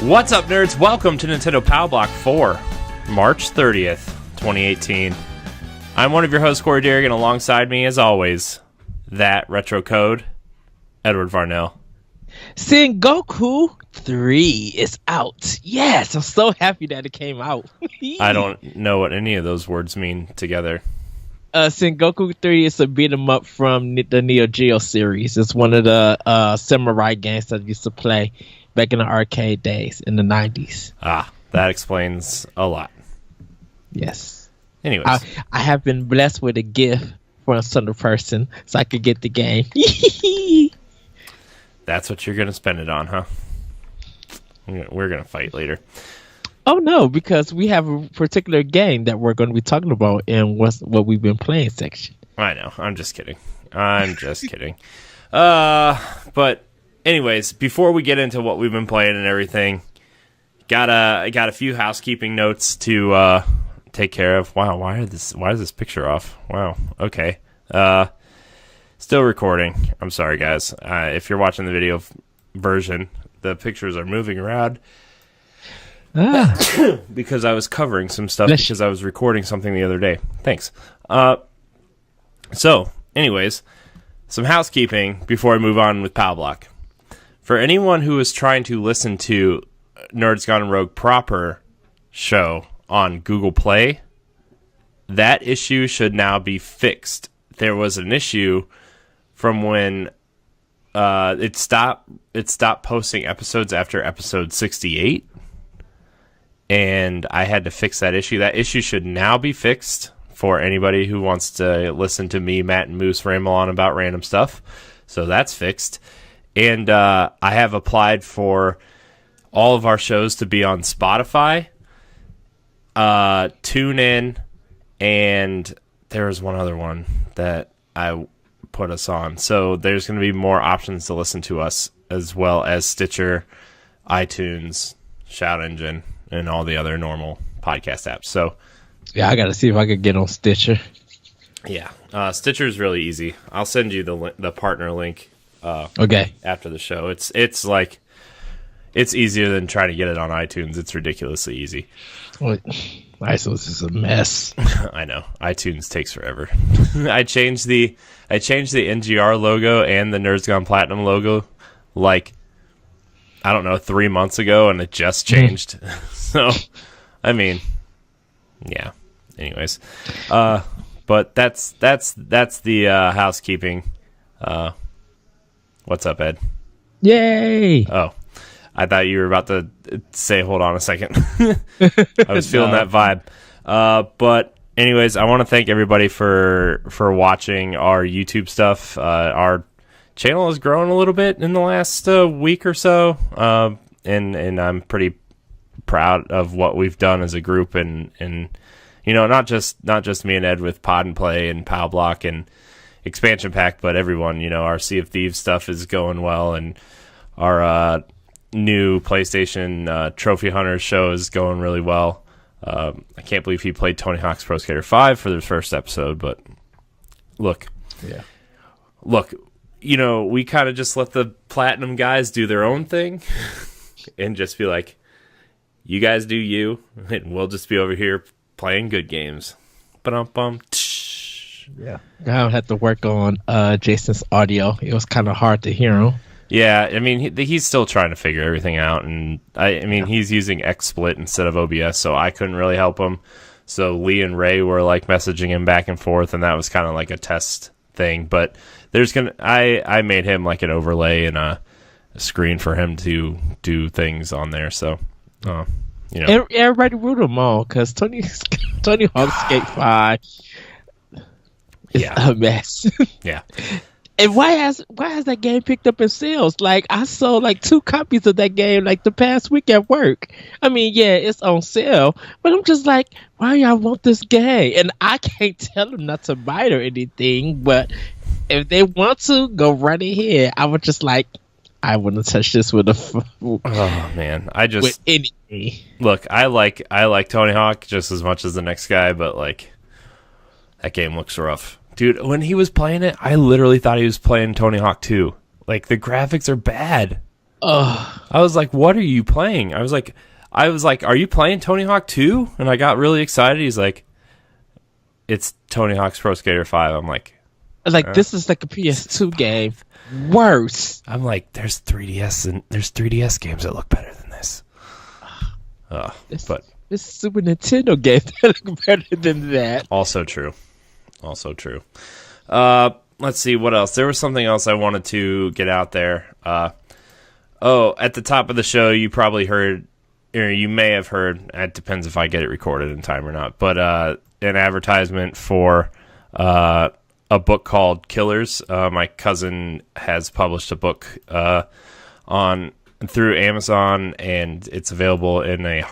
What's up, nerds? Welcome to Nintendo Power Block for March 30th, 2018. I'm one of your hosts, Corey Derrick, and alongside me, as always, that retro code, Edward Varnell. Sengoku 3 is out. Yes, I'm so happy that it came out. I don't know what any of those words mean together. Sengoku 3 is a beat 'em up from the Neo Geo series. It's one of the samurai games that I used to play back in the arcade days in the 90s. Ah, that explains a lot. Yes. Anyways. I have been blessed with a gift for a certain person so I could get the game. That's what you're going to spend it on, huh? We're going to fight later. Oh, no, because we have a particular game that we're going to be talking about in what we've been playing section. I know. I'm just kidding. But anyways, before we get into what we've been playing and everything, got a few housekeeping notes to take care of. Wow, why is this picture off? Wow. Okay. Still recording. I'm sorry, guys. If you're watching the video version, the pictures are moving around because I was covering some stuff because I was recording something the other day. Thanks. So, anyways, some housekeeping before I move on with Power Block. For anyone who is trying to listen to Nerds Gone Rogue proper show on Google Play, that issue should now be fixed. There was an issue from when it stopped posting episodes after episode 68, and I had to fix that issue. That issue should now be fixed for anybody who wants to listen to me, Matt, and Moose ramble on about random stuff. So that's fixed. And I have applied for all of our shows to be on Spotify, TuneIn, and there was one other one that I put us on. So there's going to be more options to listen to us, as well as Stitcher, iTunes, Shout Engine, and all the other normal podcast apps. So yeah, I got to see if I could get on Stitcher. Yeah, Stitcher is really easy. I'll send you the partner link. Okay. After the show, it's easier than trying to get it on iTunes. It's ridiculously easy. Well, iTunes is a mess. I know. iTunes takes forever. I changed the NGR logo and the Nerds Gone Platinum logo like, I don't know, 3 months ago, and it just changed. So, I mean, yeah. Anyways, but that's the housekeeping. What's up, Ed? Yay! Oh, I thought you were about to say, hold on a second. I was feeling that vibe. But anyways, I want to thank everybody for watching our YouTube stuff. Our channel has grown a little bit in the last week or so. And I'm pretty proud of what we've done as a group, and you know, not just me and Ed with Pod and Play and Pow Block and Expansion Pack, but everyone. You know, our Sea of Thieves stuff is going well, and our new PlayStation Trophy Hunters show is going really well. I can't believe he played Tony Hawk's Pro Skater 5 for the first episode, but look, you know, we kind of just let the Platinum guys do their own thing and just be like, you guys do you, and we'll just be over here playing good games. Ba-dum-bum. Yeah, I had to work on Jason's audio. It was kind of hard to hear him. Yeah, I mean, he's still trying to figure everything out, and I mean, he's using XSplit instead of OBS, so I couldn't really help him. So Lee and Ray were like messaging him back and forth, and that was kind of like a test thing. But I made him like an overlay and a screen for him to do things on there. So, you know, everybody root them all because Tony Hawk's Skate 5. It's a mess. Yeah. And why has that game picked up in sales? Like, I sold like 2 copies of that game like the past week at work. I mean, yeah, it's on sale, but I'm just like, why y'all want this game? And I can't tell them not to buy it or anything, but if they want to, go right ahead. I was just like, I wouldn't touch this with a. Oh man, with anything. Look, I like Tony Hawk just as much as the next guy, but like, that game looks rough. Dude, when he was playing it, I literally thought he was playing Tony Hawk 2. Like, the graphics are bad. I was like, what are you playing? I was like, are you playing Tony Hawk 2? And I got really excited. He's like, it's Tony Hawk's Pro Skater 5. I'm like, this is like a PS2 game. Worse. I'm like, there's 3DS games that look better than this. But this Super Nintendo game that look better than that. Also true. Let's see what else. There was something else I wanted to get out there. At the top of the show, you probably heard, or you may have heard. It depends if I get it recorded in time or not. But an advertisement for a book called Killers. My cousin has published a book through Amazon, and it's available in a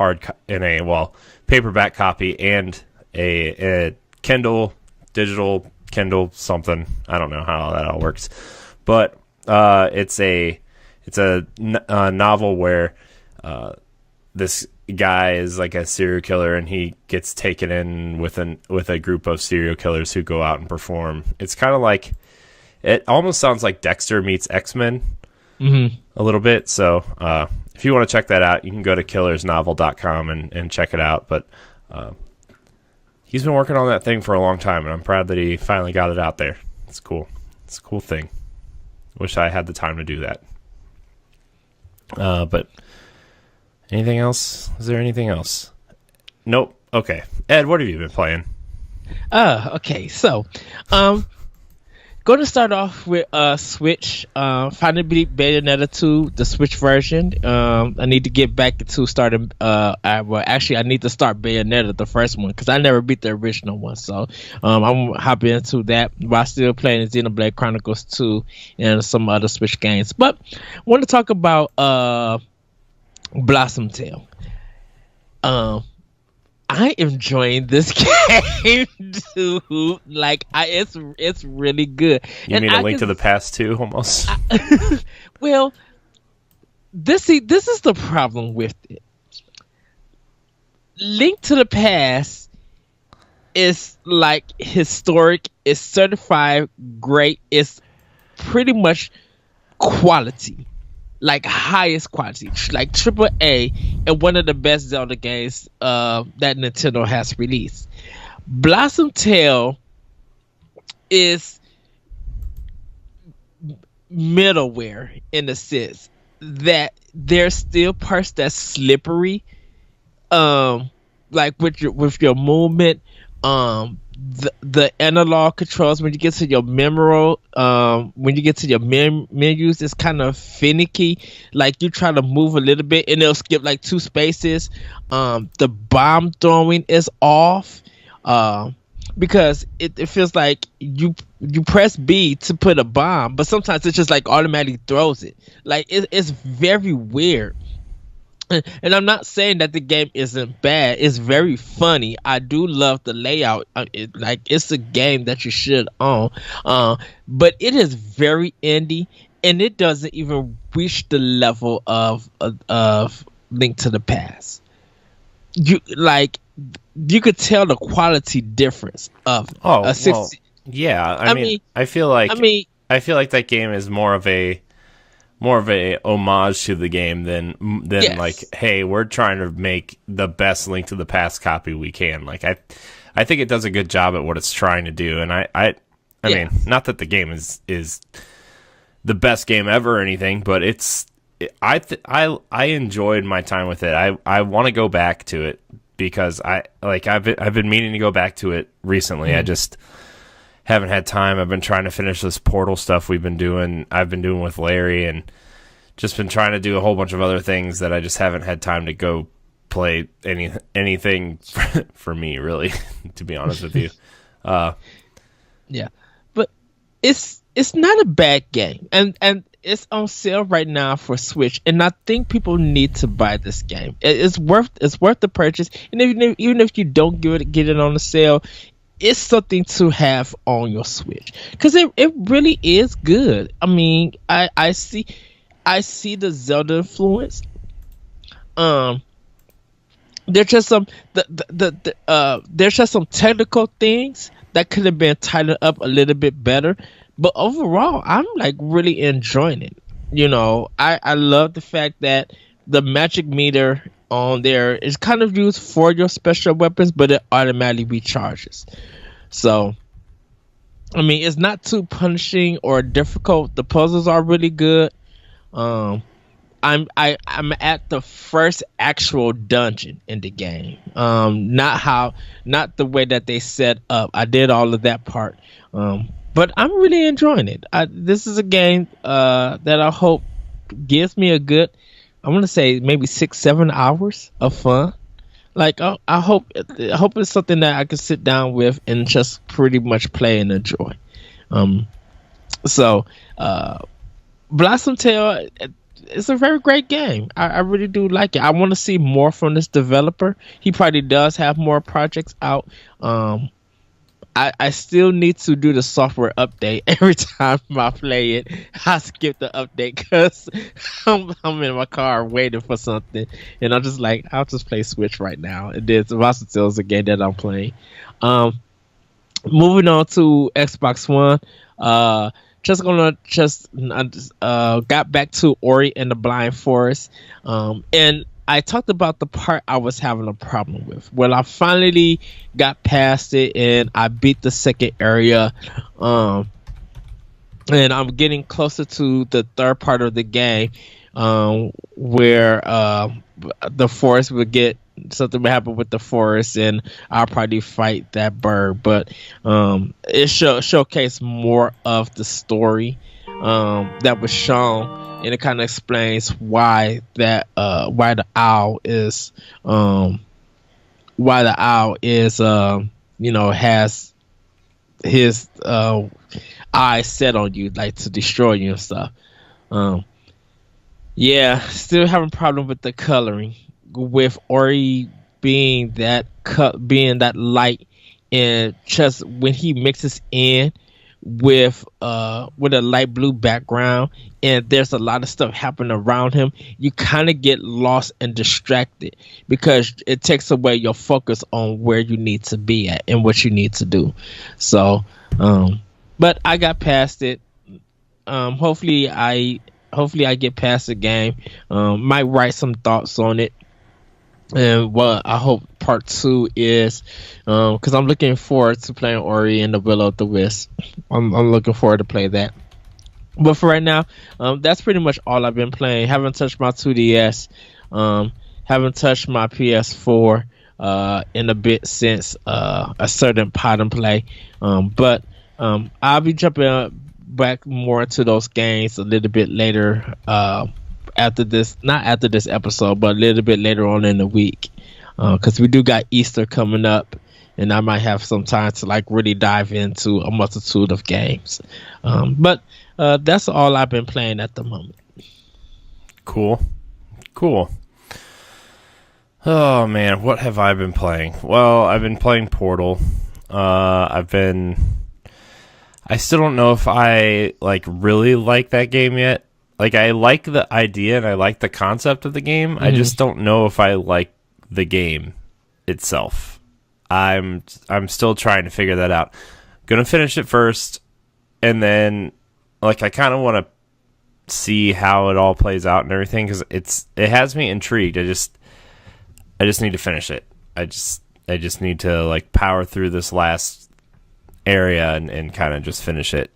paperback copy and a Kindle, digital Kindle something. I don't know how that all works, but it's a novel where this guy is like a serial killer, and he gets taken in with a group of serial killers who go out and perform. It's kind of like, it almost sounds like Dexter meets X-Men a little bit. So if you want to check that out, you can go to killersnovel.com and check it out. But he's been working on that thing for a long time, and I'm proud that he finally got it out there. It's cool. It's a cool thing. Wish I had the time to do that. But anything else? Is there anything else? Nope. Okay. Ed, what have you been playing? Okay. So, going to start off with Switch. Finally beat Bayonetta 2, the Switch version. I need to get back to starting. I need to start Bayonetta, the first one, because I never beat the original one. So I'm hopping into that while still playing Xenoblade Chronicles 2 and some other Switch games. But I want to talk about Blossom Tale. I enjoying this game, dude. Like, it's really good. You mean A Link to the Past too, almost? Well, this is the problem with it. Link to the Past is like historic. It's certified great. It's pretty much quality. Like highest quality, like AAA, and one of the best Zelda games that Nintendo has released. Blossom Tale is middleware in the sense that there's still parts that's slippery, like with your movement. The analog controls, when you get to your menus, it's kind of finicky. Like, you try to move a little bit and it'll skip like 2 spaces. The bomb throwing is off, because it feels like you press B to put a bomb, but sometimes it just like automatically throws it. Like, it's very weird. And I'm not saying that the game isn't bad. It's very funny. I do love the layout. It's a game that you should own. But it is very indie, and it doesn't even reach the level of Link to the Past. You could tell the quality difference of a 60. Well, yeah. I mean, I feel like that game is more of a homage to the game than yes. Like, hey, we're trying to make the best Link to the Past copy we can. Like, I think it does a good job at what it's trying to do, and I mean, not that the game is the best game ever or anything, but I enjoyed my time with it. I want to go back to it because I've been meaning to go back to it recently. I just haven't had time. I've been trying to finish this Portal stuff I've been doing with Larry, and just been trying to do a whole bunch of other things that I just haven't had time to go play anything for me, really, to be honest with you. Yeah, but it's not a bad game, and it's on sale right now for Switch, and I think people need to buy this game. It's worth the purchase, and even if you don't get it on the sale, it's something to have on your Switch, because it really is good. I mean, I see the Zelda influence. There's just some there's just some technical things that could have been tightened up a little bit better, but overall, I'm like really enjoying it. I love the fact that the magic meter on there is kind of used for your special weapons, but it automatically recharges. So, I mean, it's not too punishing or difficult. The puzzles are really good. Um, I'm at the first actual dungeon in the game. Not the way that they set up. I did all of that part. But I'm really enjoying it. This is a game that I hope gives me a good, I want to say maybe 6-7 hours of fun. Like I hope it's something that I can sit down with and just pretty much play and enjoy. Um, so Blossom Tale, it's a very great game. I really do like it. I want to see more from this developer. He probably does have more projects out. I still need to do the software update every time I play it. I skip the update because I'm in my car waiting for something, and I'm just like, I'll just play Switch right now. And then Blossom Tale is a game that I'm playing. Moving on to Xbox One. Got back to Ori and the Blind Forest. And I talked about the part I was having a problem with. Well, I finally got past it and I beat the second area. And I'm getting closer to the third part of the game, where the forest would get something would happen with the forest, and I'll probably fight that bird. But it showcased more of the story that was shown, and it kind of explains why the owl is has his eyes set on you, like to destroy you and stuff. Yeah, still having problem with the coloring, with Ori being that light, and just when he mixes in with a light blue background and there's a lot of stuff happening around him, you kind of get lost and distracted because it takes away your focus on where you need to be at and what you need to do. So but I got past it. Hopefully I get past the game. Might write some thoughts on it. And what I hope part 2 is, because I'm looking forward to playing Ori and the Will of the Wisp. I'm looking forward to play that. But for right now, that's pretty much all I've been playing. Haven't touched my 2DS. Haven't touched my PS4 in a bit since a certain pot and play. But I'll be jumping back more into those games a little bit later. Not after this episode, but a little bit later on in the week, because we do got Easter coming up, and I might have some time to like really dive into a multitude of games. But that's all I've been playing at the moment. Cool. Oh man, what have I been playing? Well, I've been playing Portal. I still don't know if I really like that game yet. Like, I like the idea and I like the concept of the game. I just don't know if I like the game itself. I'm still trying to figure that out. Gonna finish it first, and then I kind of want to see how it all plays out and everything, because it has me intrigued. I just need to finish it. I just need to power through this last area and kind of just finish it.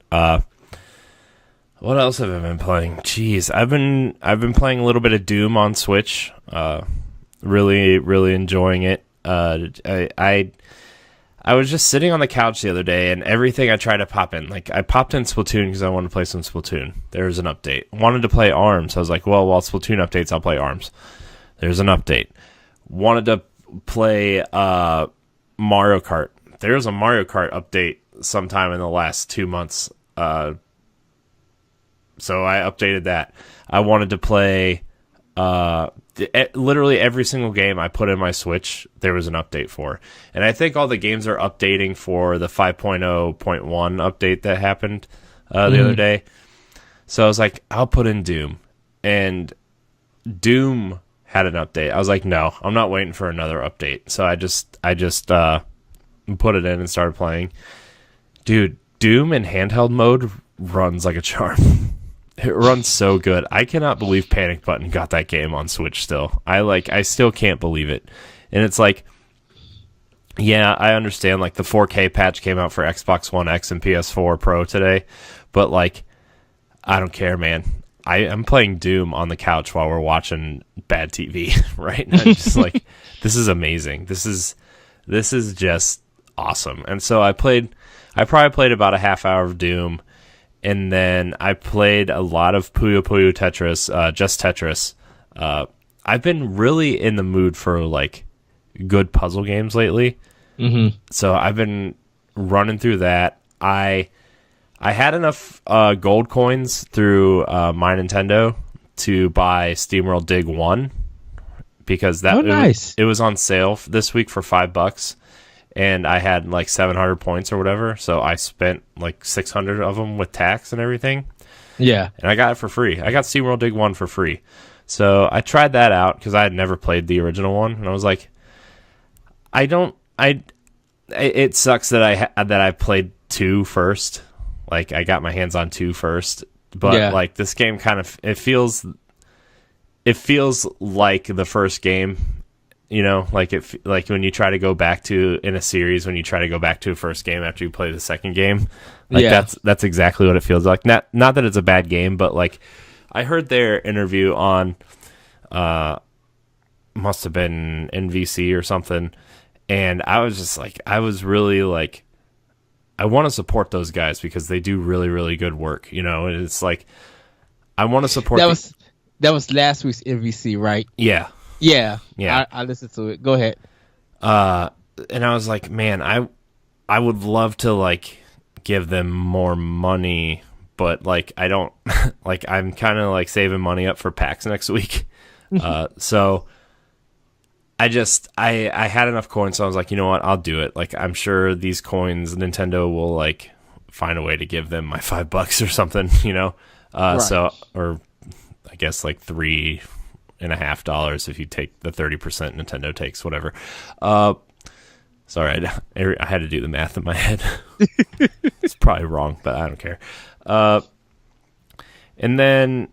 What else have I been playing? Jeez, I've been playing a little bit of Doom on Switch. Really, really enjoying it. I was just sitting on the couch the other day, and everything I tried to pop in, I popped in Splatoon because I wanted to play some Splatoon. There's an update. Wanted to play ARMS. I was like, well, while Splatoon updates, I'll play ARMS. There's an update. Wanted to play Mario Kart. There's a Mario Kart update sometime in the last 2 months. So I updated that. I wanted to play literally every single game I put in my Switch, there was an update for. And I think all the games are updating for the 5.0.1 update that happened the other day. So I was like, I'll put in Doom. And Doom had an update. I was like, no, I'm not waiting for another update. So I just put it in and started playing. Dude, Doom in handheld mode runs like a charm. It runs so good. I cannot believe Panic Button got that game on Switch still. I still can't believe it. And it's like, yeah, I understand, like, the 4K patch came out for Xbox One X and PS4 Pro today, but, like, I don't care, man. I'm playing Doom on the couch while we're watching bad TV, right? And I'm just like, this is amazing. This is just awesome. And so I probably played about a half hour of Doom, and then I played a lot of Puyo Puyo Tetris, just Tetris. I've been really in the mood for, like, good puzzle games lately. Mm-hmm. So I've been running through that. I had enough gold coins through my Nintendo to buy SteamWorld Dig 1 because it was on sale this week for $5, and I had like 700 points or whatever, so I spent like 600 of them with tax and everything. Yeah. And I got it for free. I got SteamWorld Dig 1 for free. So I tried that out because I had never played the original one, and I was like, it sucks that I played 2 first. Like, I got my hands on 2 first, but like, this game kind of, it feels like the first game, you know, like when you try to go back to, in a series, when you try to go back to a first game after you play the second game, like, that's exactly what it feels like. Not that it's a bad game, but like, I heard their interview on, must have been NVC or something, and I was just like, I was really like, I want to support those guys because they do really, really good work, you know. And it's like, I want to support. That was last week's MVC, right? Yeah. I listened to it. Go ahead. And I was like, man, I would love to like give them more money, but like I don't. Like, I'm kind of like saving money up for PAX next week. So I had enough coins, so I was like, you know what, I'll do it. Like, I'm sure these coins, Nintendo will like find a way to give them my $5 or something, you know. Right. So, or I guess like $3.50 if you take the 30% Nintendo takes, whatever. Sorry, I had to do the math in my head. It's probably wrong, but I don't care. And then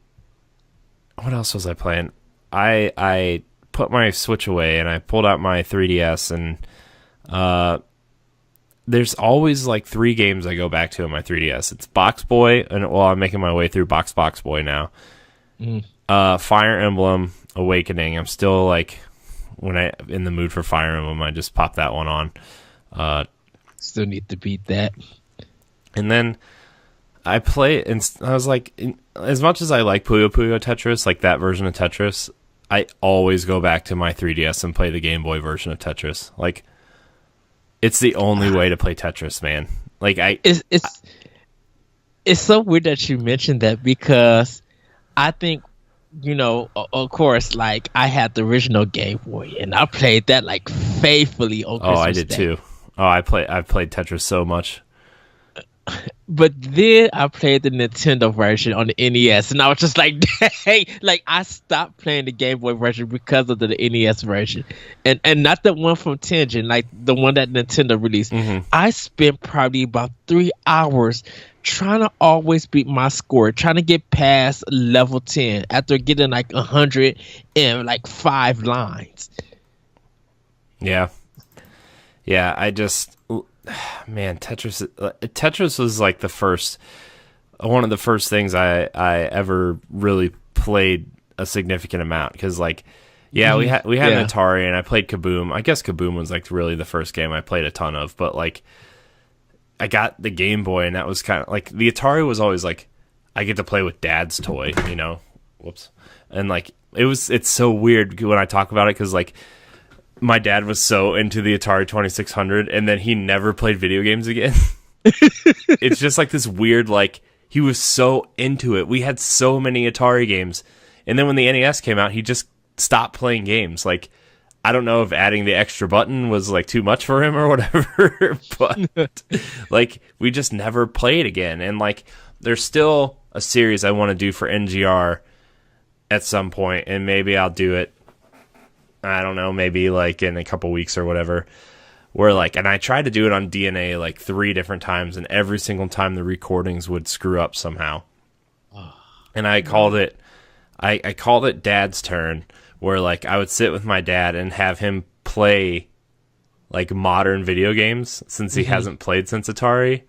what else was I playing? I put my Switch away and I pulled out my 3DS, and there's always like 3 games I go back to on my 3DS. It's Box Boy, and well, I'm making my way through Box Boy now. Fire Emblem Awakening. I'm still like, when I in the mood for Fire Emblem, I just pop that one on. Still need to beat that. And then I play, and I was like, as much as I like Puyo Puyo Tetris, like that version of Tetris, I always go back to my 3DS and play the Game Boy version of Tetris. Like, it's the only way to play Tetris, man. Like, it's so weird that you mentioned that, because I think, you know, of course, like, I had the original Game Boy and I played that like faithfully on Christmas I did Day. too. I've played Tetris so much. But then I played the Nintendo version on the NES, and I was just like, hey, like, I stopped playing the Game Boy version because of the NES version, and not the one from Tengen, like the one that Nintendo released. I spent probably about 3 hours trying to always beat my score, trying to get past level 10 after getting like 100 in like 5 lines. Yeah, I just. Man, Tetris was like one of the first things I ever really played a significant amount, because like, we had an Atari, and I played Kaboom. I guess Kaboom was like really the first game I played a ton of, but like, I got the Game Boy, and that was kind of like, the Atari was always like, I get to play with Dad's toy, you know. Whoops. And like, it's so weird when I talk about it, because like, my dad was so into the Atari 2600, and then he never played video games again. It's just like this weird, like, he was so into it. We had so many Atari games, and then when the NES came out, he just stopped playing games. Like, I don't know if adding the extra button was like too much for him or whatever, but like, we just never played again. And like, there's still a series I want to do for NGR at some point, and maybe I'll do it, I don't know, maybe like in a couple weeks or whatever, where like, and I tried to do it on DNA like 3 different times, and every single time the recordings would screw up somehow. and I called it I called it Dad's Turn, where like I would sit with my dad and have him play like modern video games since he hasn't played since Atari.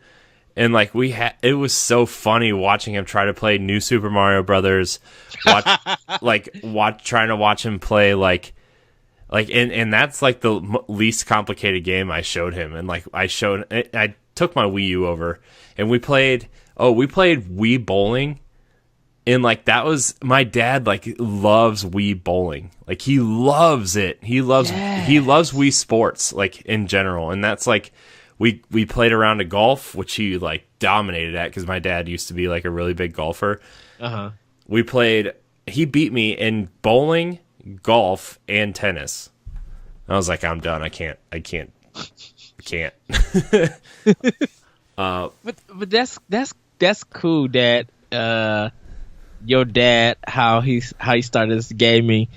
And like it was so funny watching him try to play New Super Mario Brothers, trying to watch him play and that's like the least complicated game I showed him. And like I took my Wii U over and we played Wii bowling. And like that was my dad like loves Wii bowling. Like he loves it. He loves Wii sports like in general. And that's like we played a round of golf, which he like dominated at because my dad used to be like a really big golfer. He beat me in bowling, golf, and tennis. I was like, I'm done. I can't. But that's cool that your dad how he started this gaming.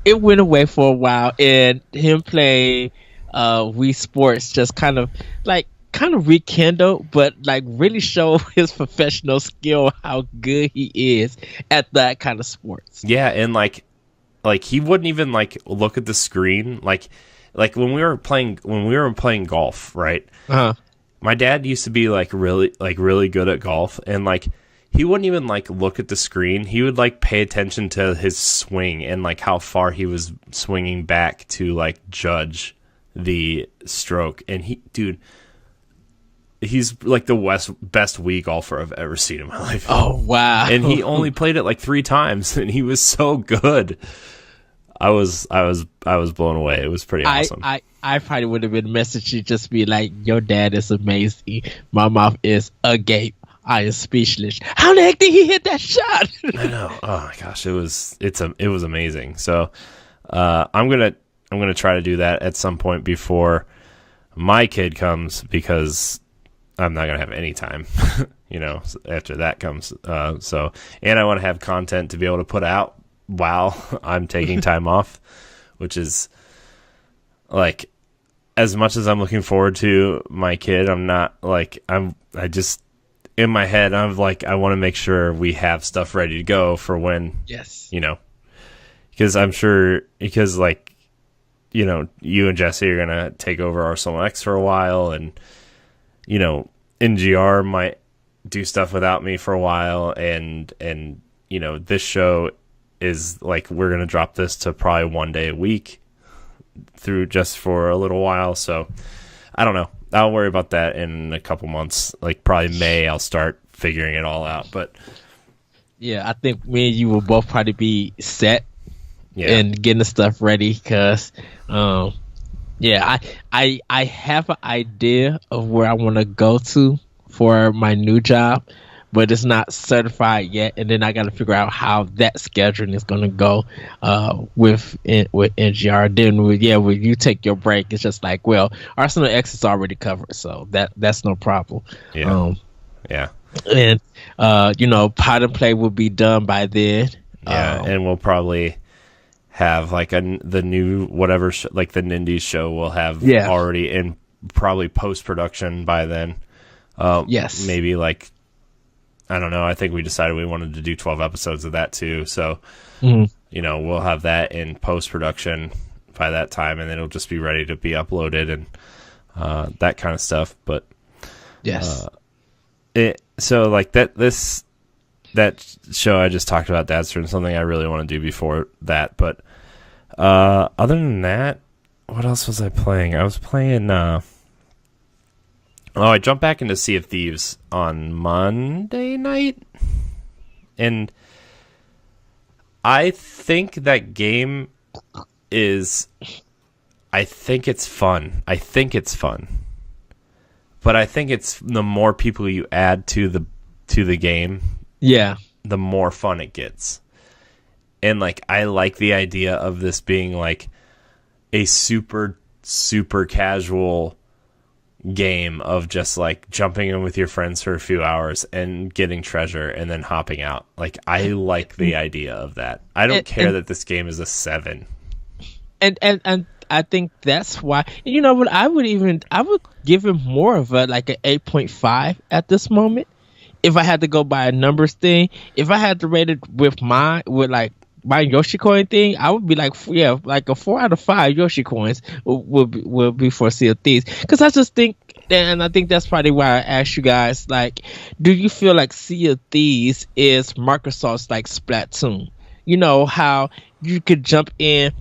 It went away for a while, and him playing Wii Sports just kind of rekindled, but like really show his professional skill, how good he is at that kind of sports. Yeah, and like he wouldn't even like look at the screen. Like when we were playing golf, right? My dad used to be like really good at golf, and like he wouldn't even like look at the screen. He would like pay attention to his swing and like how far he was swinging back to like judge the stroke. And he's like the best Wii golfer I've ever seen in my life. Oh wow. And he only played it like 3 times and he was so good. I was blown away. It was pretty awesome. I probably would have been messaging you, just be like, your dad is amazing. My mouth is agape. I am speechless. How the heck did he hit that shot? I know. Oh my gosh, it was amazing. So I'm gonna try to do that at some point before my kid comes, because I'm not gonna have any time, after that comes. And I want to have content to be able to put out while I'm taking time off, which is like, as much as I'm looking forward to my kid, I'm not like I just in my head I'm like, I want to make sure we have stuff ready to go for when, because I'm sure, because like, you and Jesse are gonna take over Arsenal X for a while, and NGR might do stuff without me for a while, and this show is like, we're gonna drop this to probably one day a week through just for a little while. So I don't know. I'll worry about that in a couple months. Like probably May, I'll start figuring it all out. But yeah, I think me and you will both probably be set and getting the stuff ready, because I have an idea of where I want to go to for my new job, but it's not certified yet, and then I got to figure out how that scheduling is going to go with NGR. Then when you take your break, it's just like, well, Arsenal X is already covered, so that's no problem. And Pot and Play will be done by then. And we'll probably have like the new whatever like the Nindies show will have already in probably post production by then. Maybe like, I don't know. I think we decided we wanted to do 12 episodes of that too. So, we'll have that in post-production by that time, and then it'll just be ready to be uploaded and that kind of stuff. But so like that show I just talked about, Dad's Turn, something I really want to do before that. But other than that, what else was I playing? I was playing. I jumped back into Sea of Thieves on Monday night, and I think that game is, I think it's fun, but I think it's the more people you add to the game, the more fun it gets. And like, I like the idea of this being like a super, super casual game of just like jumping in with your friends for a few hours and getting treasure and then hopping out. Like, I like the idea of that. I don't care that this game is a 7. And I think that's why, you know what, I would give him more of a like an 8.5 at this moment. if I had to go by a numbers thing, if I had to rate it with like my Yoshi coin thing, I would be like, yeah, like a 4 out of 5 Yoshi coins will be for Sea of Thieves. Because I just think, and I think that's probably why I asked you guys, like, do you feel like Sea of Thieves is Microsoft's like Splatoon? You know how you could jump in.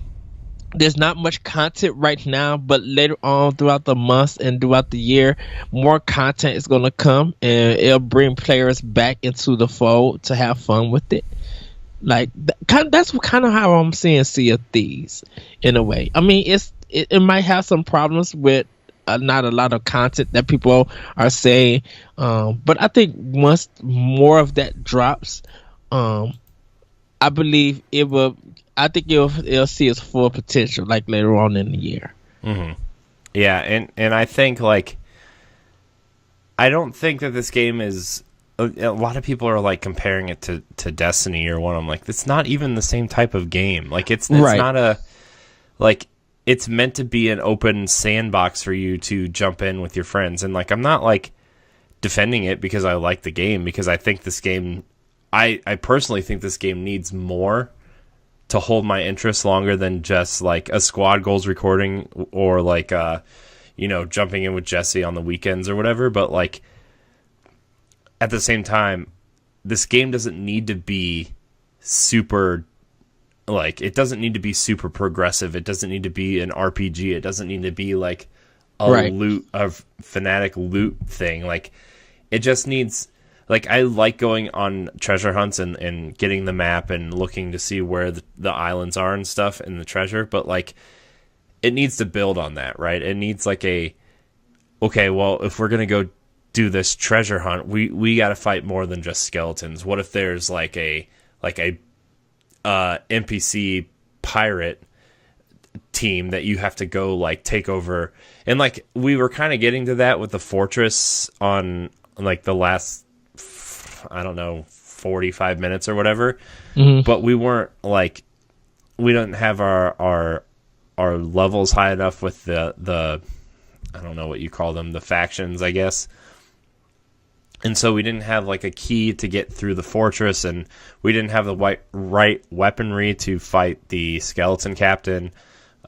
There's not much content right now, but later on throughout the months and throughout the year, more content is going to come, and it'll bring players back into the fold to have fun with it. Like that's kind of how I'm seeing Sea of Thieves in a way. I mean, it might have some problems with not a lot of content that people are saying, but I think once more of that drops, I believe it will. I think it'll see its full potential like later on in the year. Mm-hmm. Yeah, and I think like I don't think that this game is. A lot of people are like comparing it to Destiny or one. I'm like, it's not even the same type of game. Like it's right. Not a like it's meant to be an open sandbox for you to jump in with your friends. And like I'm not like defending it because I like the game, because I think this game I personally think this game needs more to hold my interest longer than just like a squad goals recording or like jumping in with Jesse on the weekends or whatever. But like at the same time, this game doesn't need to be super, like, it doesn't need to be super progressive. It doesn't need to be an RPG. It doesn't need to be like a fanatic loot thing. Like, it just needs, like, I like going on treasure hunts and getting the map and looking to see where the islands are and stuff and the treasure, but like, it needs to build on that, right? It needs like okay, well, if we're going to go do this treasure hunt, we got to fight more than just skeletons. What if there's like a NPC pirate team that you have to go like take over? And like we were kind of getting to that with the fortress on like the last, I don't know, 45 minutes or whatever. Mm-hmm. But we weren't like, we didn't have our levels high enough with the I don't know what you call them, the factions, I guess. And so we didn't have like a key to get through the fortress, and we didn't have the right weaponry to fight the skeleton captain.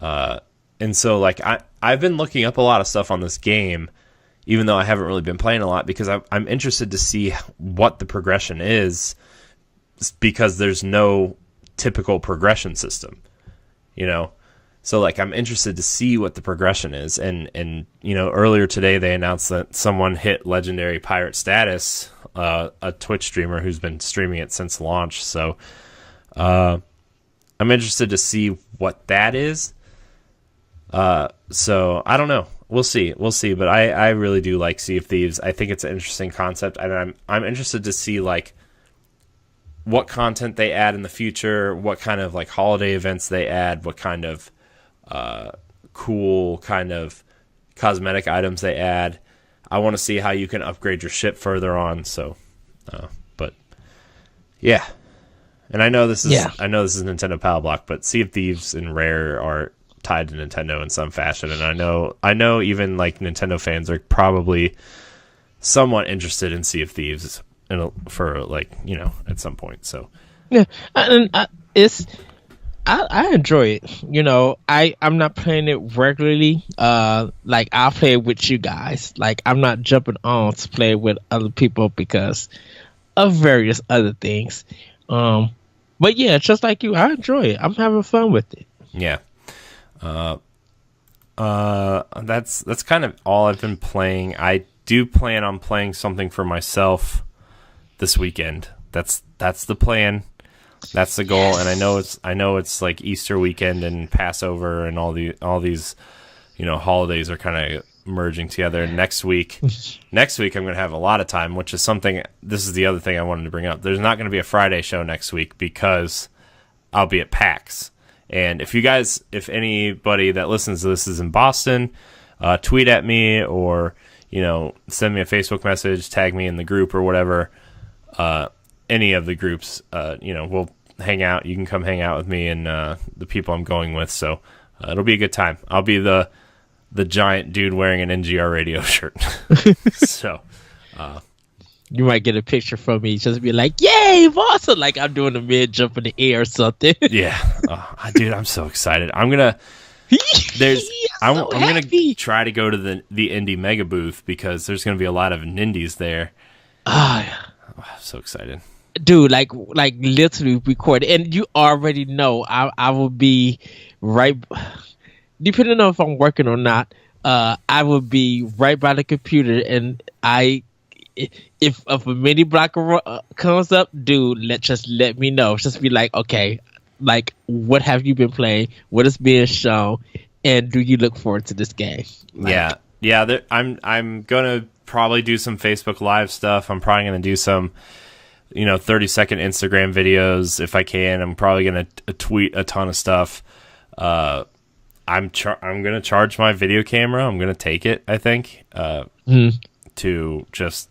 And so like I've been looking up a lot of stuff on this game, even though I haven't really been playing a lot, because I'm interested to see what the progression is, because there's no typical progression system, you know? So like I'm interested to see what the progression is, and earlier today they announced that someone hit legendary pirate status, a Twitch streamer who's been streaming it since launch. So I'm interested to see what that is. So I don't know. We'll see. But I really do like Sea of Thieves. I think it's an interesting concept, and I'm interested to see like what content they add in the future, what kind of like holiday events they add, what kind of cool kind of cosmetic items they add. I want to see how you can upgrade your ship further on. So, but yeah, and I know this is Nintendo Power Block, but Sea of Thieves and Rare are tied to Nintendo in some fashion, and I know even like Nintendo fans are probably somewhat interested in Sea of Thieves for like at some point. So yeah, and I enjoy it. I'm not playing it regularly. Like I'll play it with you guys. Like I'm not jumping on to play with other people because of various other things. But yeah, just like you, I enjoy it. I'm having fun with it. Yeah. That's kind of all I've been playing. I do plan on playing something for myself this weekend. That's the plan. That's the goal, and I know it's like Easter weekend and Passover and all these holidays are kind of merging together. And next week I'm going to have a lot of time, which is something. This is the other thing I wanted to bring up. There's not going to be a Friday show next week because I'll be at PAX. And if anybody that listens to this is in Boston, tweet at me or send me a Facebook message, tag me in the group or whatever. Any of the groups, we'll hang out. You can come hang out with me and the people I'm going with. So it'll be a good time. I'll be the giant dude wearing an NGR radio shirt. So You might get a picture from me, just be like, "Yay, Boston!" Like I'm doing a mid jump in the air or something. Yeah, dude, I'm so excited. I'm gonna try to go to the Indie Mega booth because there's gonna be a lot of Nindies there. I'm so excited, dude. Like literally record, and you already know I will be right, depending on if I'm working or not. I will be right by the computer, and if a mini block comes up, dude, just let me know. Just be like, okay, like what have you been playing? What is being shown? And do you look forward to this game? Like, yeah. I'm gonna probably do some Facebook Live stuff. I'm probably gonna do some, 30-second Instagram videos if I can. I'm probably gonna tweet a ton of stuff. I'm gonna charge my video camera. I'm gonna take it. I think to just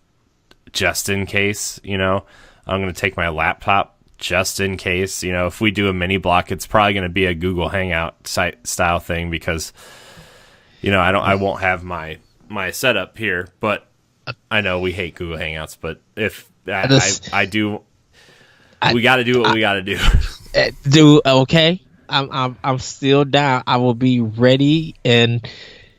in case. I'm gonna take my laptop just in case. If we do a mini block, it's probably gonna be a Google Hangout site style thing because I won't have my setup here. But I know we hate Google Hangouts. But if I do, we got to do what we got to do. Do okay. I'm still down. I will be ready and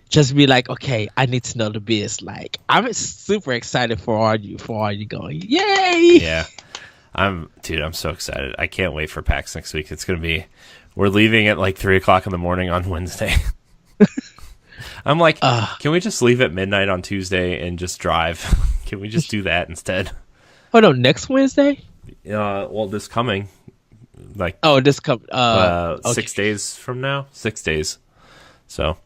just be like, okay, I need to know the biz. Like, I'm super excited for all you going. Yay! Yeah, I'm so excited. I can't wait for PAX next week. It's gonna be. We're leaving at like 3:00 in the morning on Wednesday. I'm like, can we just leave at midnight on Tuesday and just drive? Can we just do that instead? Oh no, next Wednesday? Well, this coming. This come 6 days from now. 6 days. So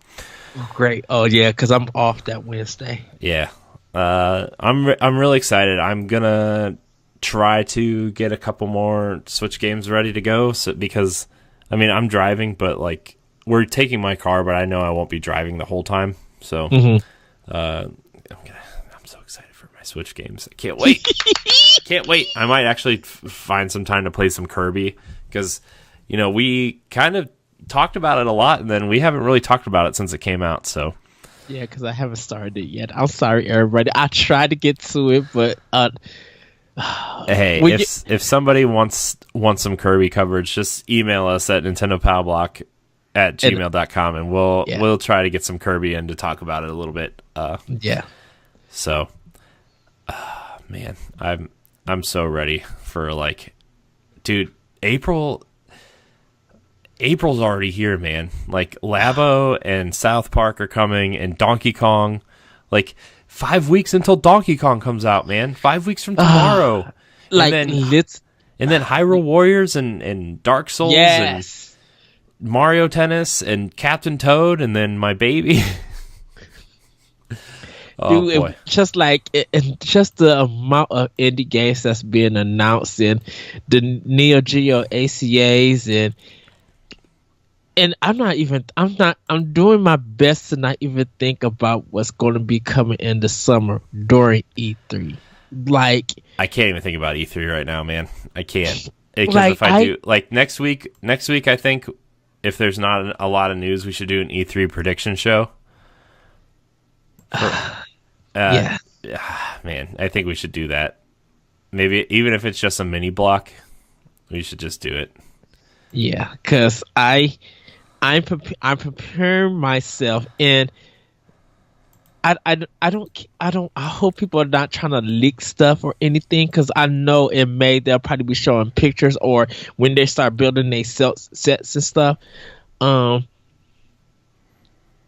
great. Oh yeah, because I'm off that Wednesday. Yeah. I'm really excited. I'm gonna try to get a couple more Switch games ready to go. Because I'm driving, but like we're taking my car, but I know I won't be driving the whole time. So I'm so excited for my Switch games. I can't wait. Can't wait. I might actually find some time to play some Kirby because, we kind of talked about it a lot and then we haven't really talked about it since it came out. So, yeah, because I haven't started it yet. I'm sorry, everybody. I tried to get to it, but hey, if somebody wants some Kirby coverage, just email us at nintendopowblock@gmail.com and we'll try to get some Kirby in to talk about it a little bit. So, man, I'm so ready for dude, April's already here, man. Like Labo and South Park are coming and Donkey Kong. Like 5 weeks until Donkey Kong comes out, man. 5 weeks from tomorrow. And then Hyrule Warriors and Dark Souls and Mario Tennis and Captain Toad and then my baby. Oh, dude, boy. Just the amount of indie games that's being announced and the Neo Geo ACAs and I'm doing my best to not even think about what's going to be coming in the summer during E3. Like, I can't even think about E3 right now, man. I can't. Because if I do, next week, I think if there's not a lot of news, we should do an E3 prediction show. Man, I think we should do that. Maybe even if it's just a mini block, we should just do it. Yeah, because I'm preparing myself, and I hope people are not trying to leak stuff or anything, because I know in May they'll probably be showing pictures or when they start building their sets and stuff.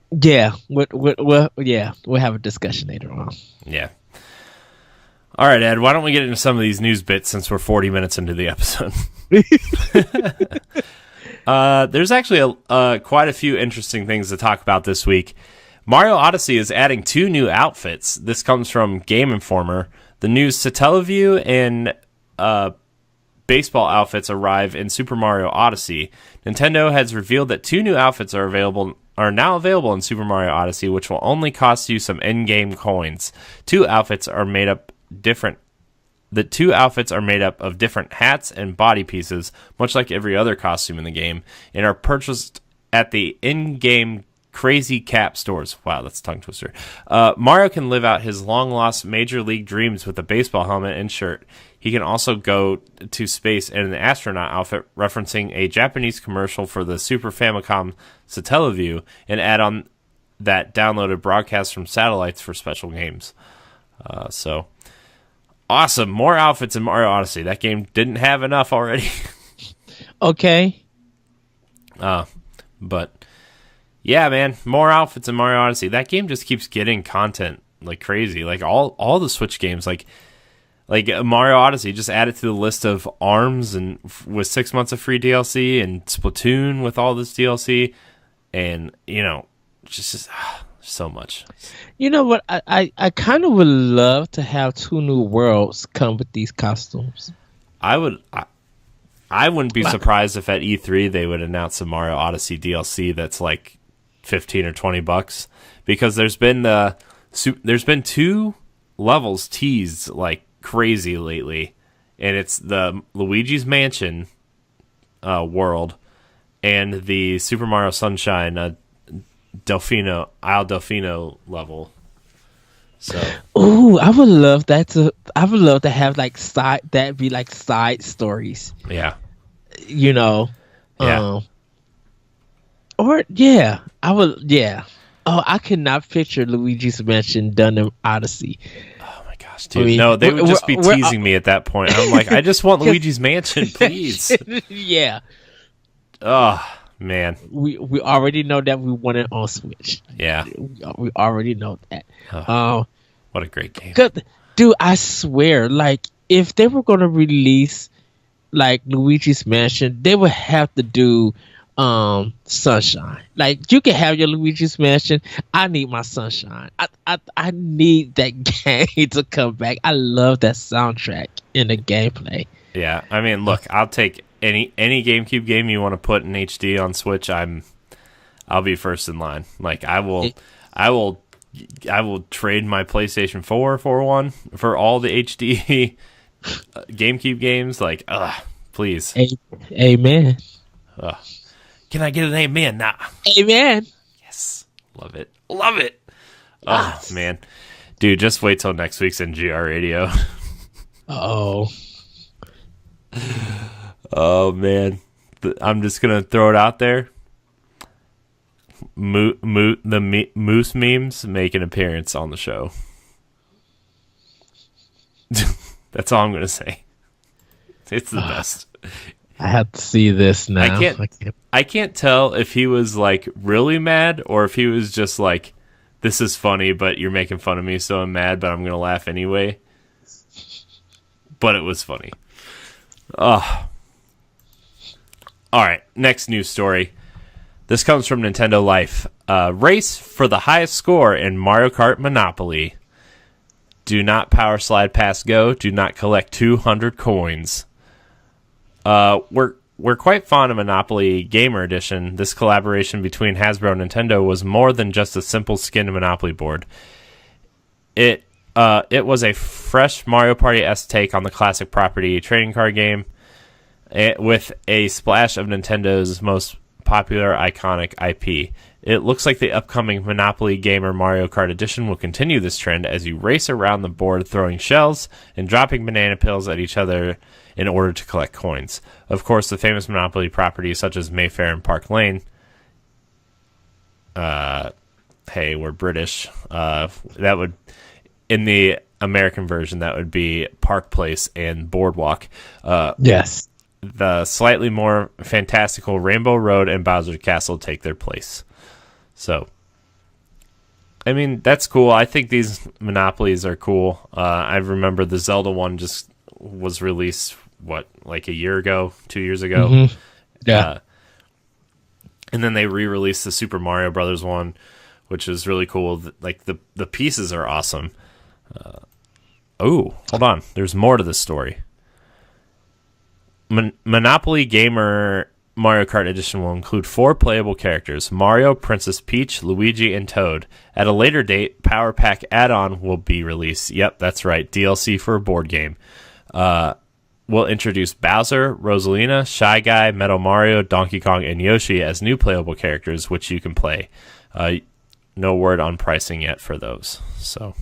Yeah, we'll have a discussion later on. Yeah. All right, Ed, why don't we get into some of these news bits since we're 40 minutes into the episode? There's actually quite a few interesting things to talk about this week. Mario Odyssey is adding 2 new outfits. This comes from Game Informer. The new Satellaview and baseball outfits arrive in Super Mario Odyssey. Nintendo has revealed that 2 new outfits are now available in Super Mario Odyssey, which will only cost you some in-game coins. The 2 outfits are made up of different hats and body pieces, much like every other costume in the game, and are purchased at the in-game crazy cap stores. Wow, that's a tongue twister. Mario can live out his long-lost Major League dreams with a baseball helmet and shirt. He can also go to space in an astronaut outfit, referencing a Japanese commercial for the Super Famicom Satellaview, and add on that downloaded broadcast from satellites for special games. So, awesome. More outfits in Mario Odyssey. That game didn't have enough already. Okay. But, yeah, man. More outfits in Mario Odyssey. That game just keeps getting content like crazy. Like, all the Switch games, like Mario Odyssey, just add it to the list of ARMS and with 6 months of free DLC, and Splatoon with all this DLC, and just so much. You know what? I kind of would love to have 2 new worlds come with these costumes. I wouldn't be surprised if at E3 they would announce a Mario Odyssey DLC that's like $15 or $20, because there's been 2 levels teased like crazy lately, and it's the Luigi's Mansion world and the Super Mario Sunshine Isle Delfino level. So, ooh, I would love that to have like side stories. Yeah. Yeah. Or yeah, I would. Yeah. Oh, I could not picture Luigi's Mansion done in Odyssey. Dude, no, they would just be teasing me at that point. I'm like, I just want Luigi's Mansion, please. Yeah. Oh, man. We already know that we want it on Switch. Yeah. We already know that. What a great game. Dude, I swear, like, if they were going to release, like, Luigi's Mansion, they would have to do Sunshine. Like, you can have your Luigi's Mansion. I need my Sunshine. I need that game to come back. I love that soundtrack and the gameplay. Yeah, I mean, look, I'll take any GameCube game you want to put in HD on Switch. I'll be first in line. Like, I will trade my PlayStation 4 for one for all the HD GameCube games. Like, please. Amen. Can I get an amen? Nah. Amen. Yes. Love it. Love it. Oh, man. Dude, just wait till next week's NGR radio. Oh. Oh, man. I'm just going to throw it out there. The Moose memes make an appearance on the show. That's all I'm going to say. It's the best. I have to see this now. I can't tell if he was like really mad or if he was just like, this is funny, but you're making fun of me, so I'm mad, but I'm going to laugh anyway. But it was funny. All right, next news story. This comes from Nintendo Life. Race for the highest score in Mario Kart Monopoly. Do not power slide past go. Do not collect 200 coins. We're quite fond of Monopoly Gamer Edition. This collaboration between Hasbro and Nintendo was more than just a simple skinned Monopoly board. It was a fresh Mario Party-esque take on the classic property trading card game, with a splash of Nintendo's most popular iconic IP. It looks like the upcoming Monopoly Gamer Mario Kart Edition will continue this trend as you race around the board throwing shells and dropping banana peels at each other in order to collect coins. Of course, the famous Monopoly properties such as Mayfair and Park Lane. Hey, we're British. That would, in the American version, that would be Park Place and Boardwalk. Yes. The slightly more fantastical Rainbow Road and Bowser Castle take their place. So, I mean, that's cool. I think these Monopolies are cool. I remember the Zelda one just was released, like a year ago, 2 years ago? Mm-hmm. Yeah. And then they re-released the Super Mario Brothers one, which is really cool. Like, the pieces are awesome. Hold on. There's more to this story. Monopoly Gamer Mario Kart Edition will include 4 playable characters: Mario, Princess Peach, Luigi, and Toad. At a later date, Power Pack add-on will be released. Yep, that's right, DLC for a board game. We'll introduce Bowser, Rosalina, Shy Guy, Metal Mario, Donkey Kong, and Yoshi as new playable characters, which you can play. No word on pricing yet for those. So,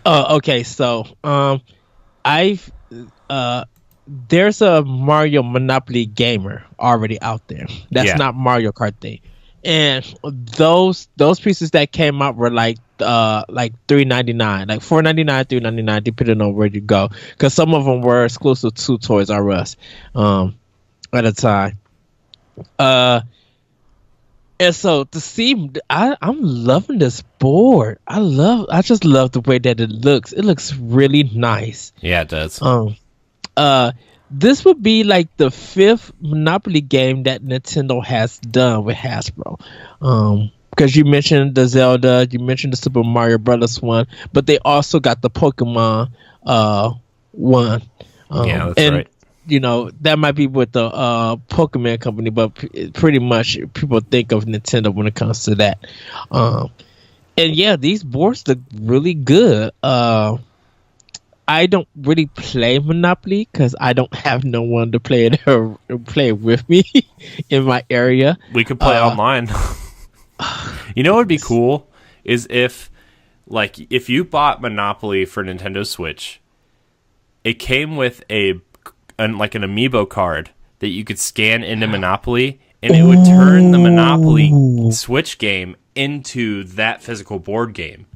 okay, so I've there's a Mario Monopoly gamer already out there. That's Yeah. not Mario Kart thing. And those pieces that came out were like $3.99, like $4.99, $3.99, depending on where you go. Because some of them were exclusive to Toys R Us at a time. And so to see, I'm loving this board. I just love the way that it looks. It looks really nice. Yeah, it does. This would be like the 5th Monopoly game that Nintendo has done with Hasbro. Because you mentioned the Zelda, you mentioned the Super Mario Brothers one, but they also got the Pokemon one. Yeah, that's right. You know, that might be with the Pokemon company, but pretty much people think of Nintendo when it comes to that. And yeah, these boards look really good. I don't really play Monopoly because I don't have no one to play it or play with me in my area. We could play online. You know what would be cool is if you bought Monopoly for Nintendo Switch, it came with an amiibo card that you could scan into Monopoly, and it would turn the Monopoly Switch game into that physical board game.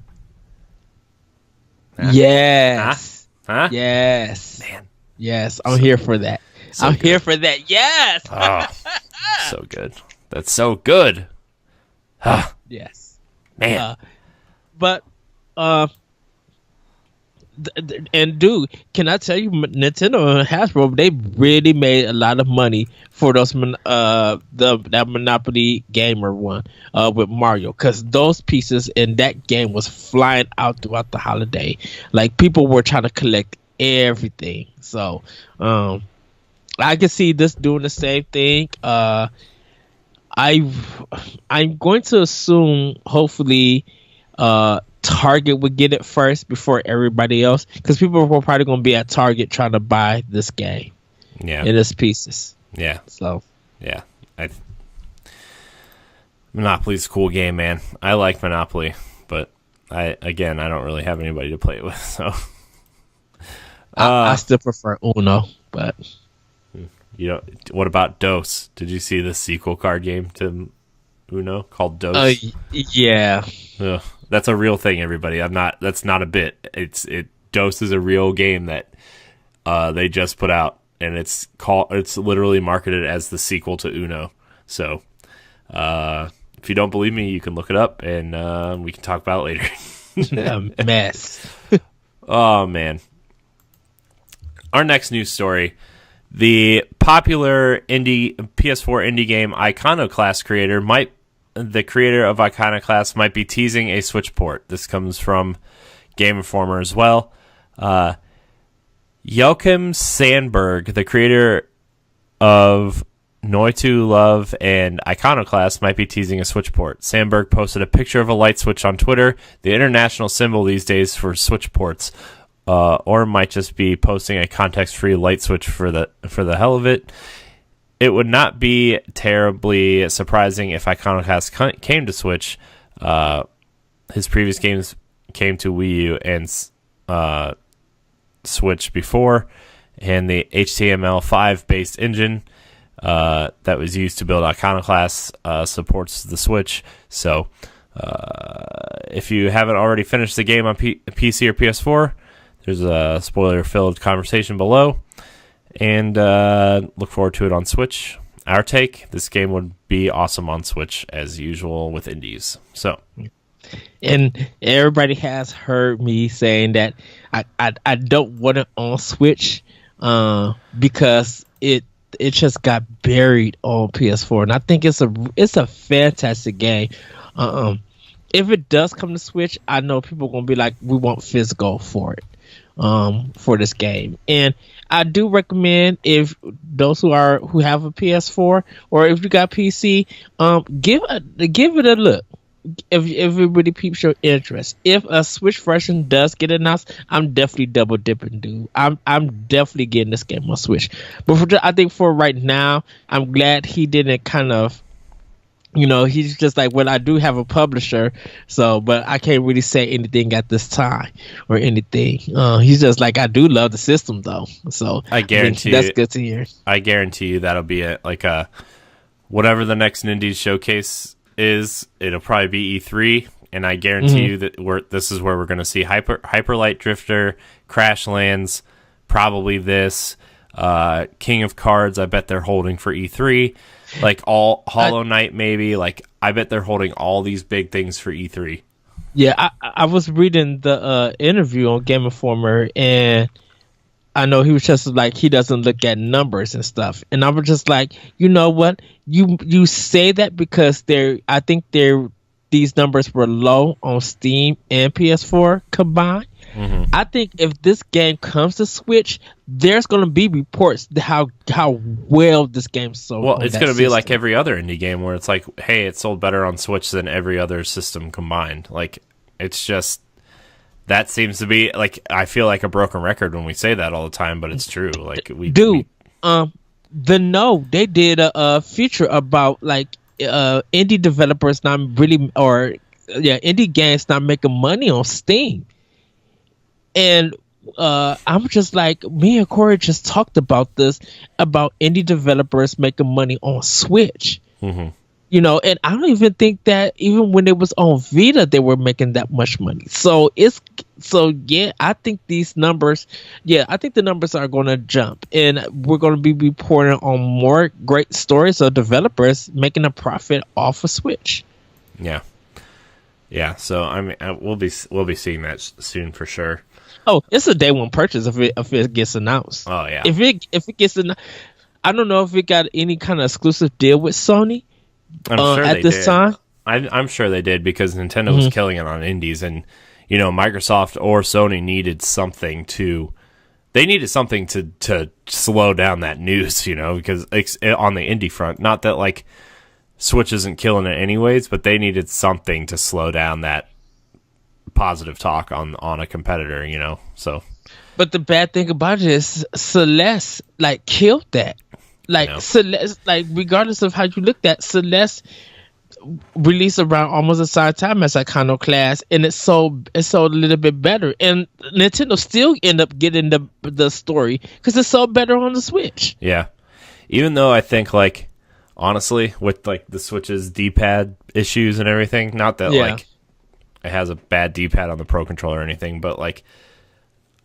Yes. Huh? Yes. Man. Yes, I'm here for that. I'm here for that. Yes. Oh, so good. That's so good. Yes. Man. But and dude, can I tell you, Nintendo and Hasbro, they really made a lot of money for those that Monopoly Gamer one with Mario, because those pieces in that game was flying out throughout the holiday. Like, people were trying to collect everything. So I can see this doing the same thing. I'm going to assume, hopefully, Target would get it first before everybody else, because people were probably going to be at Target trying to buy this game. Yeah. In its pieces. Yeah. So. Yeah. Monopoly's a cool game, man. I like Monopoly, but I don't really have anybody to play it with. So. I still prefer Uno, but. What about DOS? Did you see the sequel card game to Uno called DOS? Yeah. Ugh. That's a real thing, everybody. That's not a bit. DOS is a real game that they just put out, and it's literally marketed as the sequel to Uno. So, if you don't believe me, you can look it up, and we can talk about it later. A mess. Oh man. Our next news story. The popular PS4 indie game Iconoclast the creator of Iconoclast might be teasing a Switch port. This comes from Game Informer as well. Joachim Sandberg, the creator of Noi 2 Love and Iconoclast, might be teasing a Switch port. Sandberg posted a picture of a light switch on Twitter, the international symbol these days for Switch ports. Or might just be posting a context-free light switch for the hell of it. It would not be terribly surprising if Iconoclast came to Switch. His previous games came to Wii U and Switch before, and the HTML5 based engine that was used to build Iconoclast supports the Switch. So if you haven't already finished the game on PC or PS4, there's a spoiler-filled conversation below, and look forward to it on Switch. Our take, this game would be awesome on Switch, as usual with indies. So, and everybody has heard me saying that I don't want it on Switch because it just got buried on PS4, and I think it's a fantastic game. If it does come to Switch, I know people are gonna be like, we want physical for it. For this game, and I do recommend, if those who have a PS4 or if you got PC, give it a look. If it really piques your interest. If a Switch version does get announced, I'm definitely double dipping, dude. I'm definitely getting this game on Switch. But I think for right now, I'm glad he didn't kind of he's just like, well, I do have a publisher, so but I can't really say anything at this time or anything. He's just like, I do love the system though, so I guarantee that's good to hear. I guarantee you that'll be a whatever the next Indies showcase is. It'll probably be E3, and I guarantee you that this is where we're going to see Hyperlight Drifter, Crashlands, probably this King of Cards. I bet they're holding for E3. Like all Hollow Knight, maybe. Like I bet they're holding all these big things for E3. Yeah, I was reading the interview on Game Informer, and I know he was just like, he doesn't look at numbers and stuff, and I was just like, you know what, you say that because I think these numbers were low on Steam and PS4 combined. I think if this game comes to Switch, there's going to be reports how well this game sold. Well, it's going to be like every other indie game where it's like, hey, it sold better on Switch than every other system combined. Like, it's just, that seems to be, like, I feel like a broken record when we say that all the time, but it's true. Like, they did a feature about, like, indie developers not really, indie games not making money on Steam. And I'm just like, me and Corey just talked about this, about indie developers making money on Switch. And I don't even think that even when it was on Vita, they were making that much money. I think these numbers, I think the numbers are going to jump, and we're going to be reporting on more great stories of developers making a profit off of Switch. Yeah. So I mean, we'll be seeing that soon for sure. Oh, it's a day one purchase if it gets announced. Oh yeah. If it gets announced, I don't know if it got any kind of exclusive deal with Sony. I'm sure at this time. I'm sure they did, because Nintendo was killing it on indies, and Microsoft or Sony needed something to slow down that news, because on the indie front, not that like Switch isn't killing it anyways, but they needed something to slow down that positive talk on a competitor, so. But the bad thing about it is Celeste like killed that. Like Celeste, like regardless of how you looked at Celeste, released around almost the same time as Iconoclast, and it sold a little bit better, and Nintendo still end up getting the story because it sold better on the Switch. Yeah, even though I think, like, honestly, with like the Switch's D-pad issues and everything, not that like it has a bad D-pad on the Pro Controller or anything, but like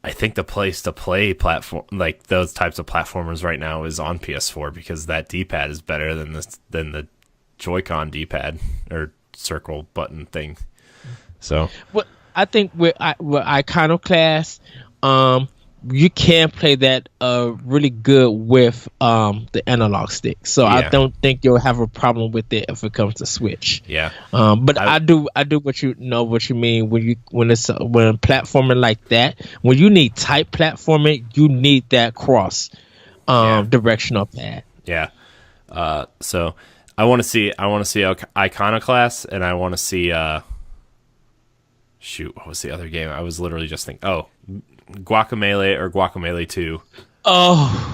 I think the place to play platform, like those types of platformers right now, is on PS4, because that D-pad is better than the Joy-Con D-pad or circle button thing. So, well, I think with Iconoclast, you can play that really good with the analog stick. So I don't think you'll have a problem with it if it comes to Switch. Yeah. But I do what you mean when platforming like that, when you need tight platforming, you need that cross directional pad. Yeah. So I want to see Iconoclast, and I want to see what was the other game? I was literally just thinking, Guacamelee or Guacamelee 2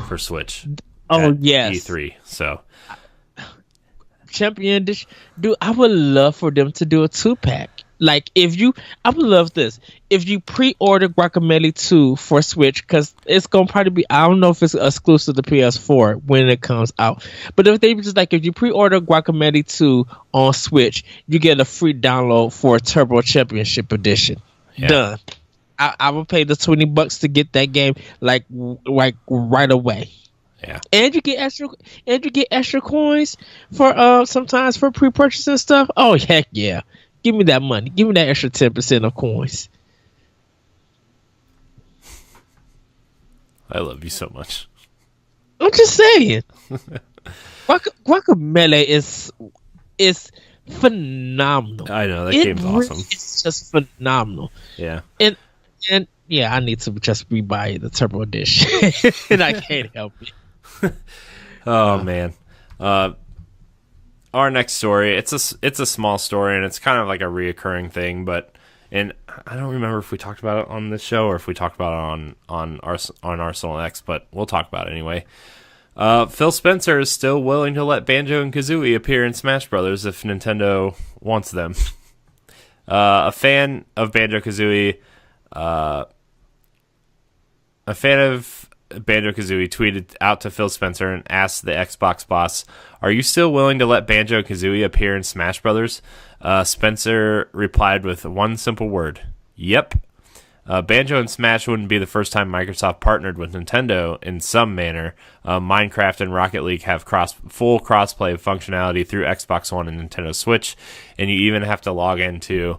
for Switch. Yes. E3. So Champion Dish, dude, I would love for them to do a 2-pack. Like, I would love this. If you pre-order Guacamelee 2 for Switch, because it's going to probably be, I don't know if it's exclusive to PS4 when it comes out. But if you pre-order Guacamelee 2 on Switch, you get a free download for Turbo Championship Edition. Yeah. Done. I would pay the $20 to get that game like right away. Yeah. And you get extra coins for sometimes for pre-purchase and stuff. Oh heck yeah. Give me that money. Give me that extra 10% of coins. I love you so much. I'm just saying. Guacamelee is phenomenal. I know, that game's awesome. It's just phenomenal. Yeah. And yeah, I need to just rebuy the Turbo Edition. And I can't help it. Oh man. Our next story, it's a small story, and it's kind of like a reoccurring thing, and I don't remember if we talked about it on this show or if we talked about it on Arsenal X, but we'll talk about it anyway. Phil Spencer is still willing to let Banjo and Kazooie appear in Smash Brothers if Nintendo wants them. A fan of Banjo Kazooie tweeted out to Phil Spencer and asked the Xbox boss, "Are you still willing to let Banjo Kazooie appear in Smash Brothers?" Spencer replied with one simple word: "Yep." Banjo and Smash wouldn't be the first time Microsoft partnered with Nintendo in some manner. Minecraft and Rocket League have full crossplay functionality through Xbox One and Nintendo Switch, and you even have to log into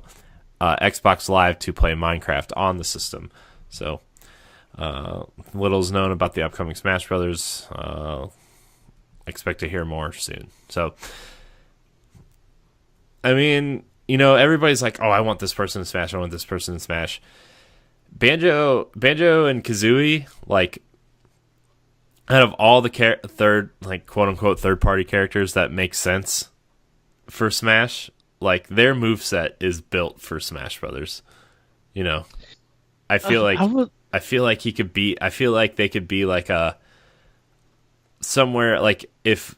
Xbox Live to play Minecraft on the system. So, little is known about the upcoming Smash Brothers. Expect to hear more soon. So, I mean, everybody's like, "Oh, I want this person to Smash. I want this person to Smash." Banjo and Kazooie, like, out of all the quote unquote third party characters that make sense for Smash, like, their moveset is built for Smash Brothers. I feel like they could be like a somewhere, like, if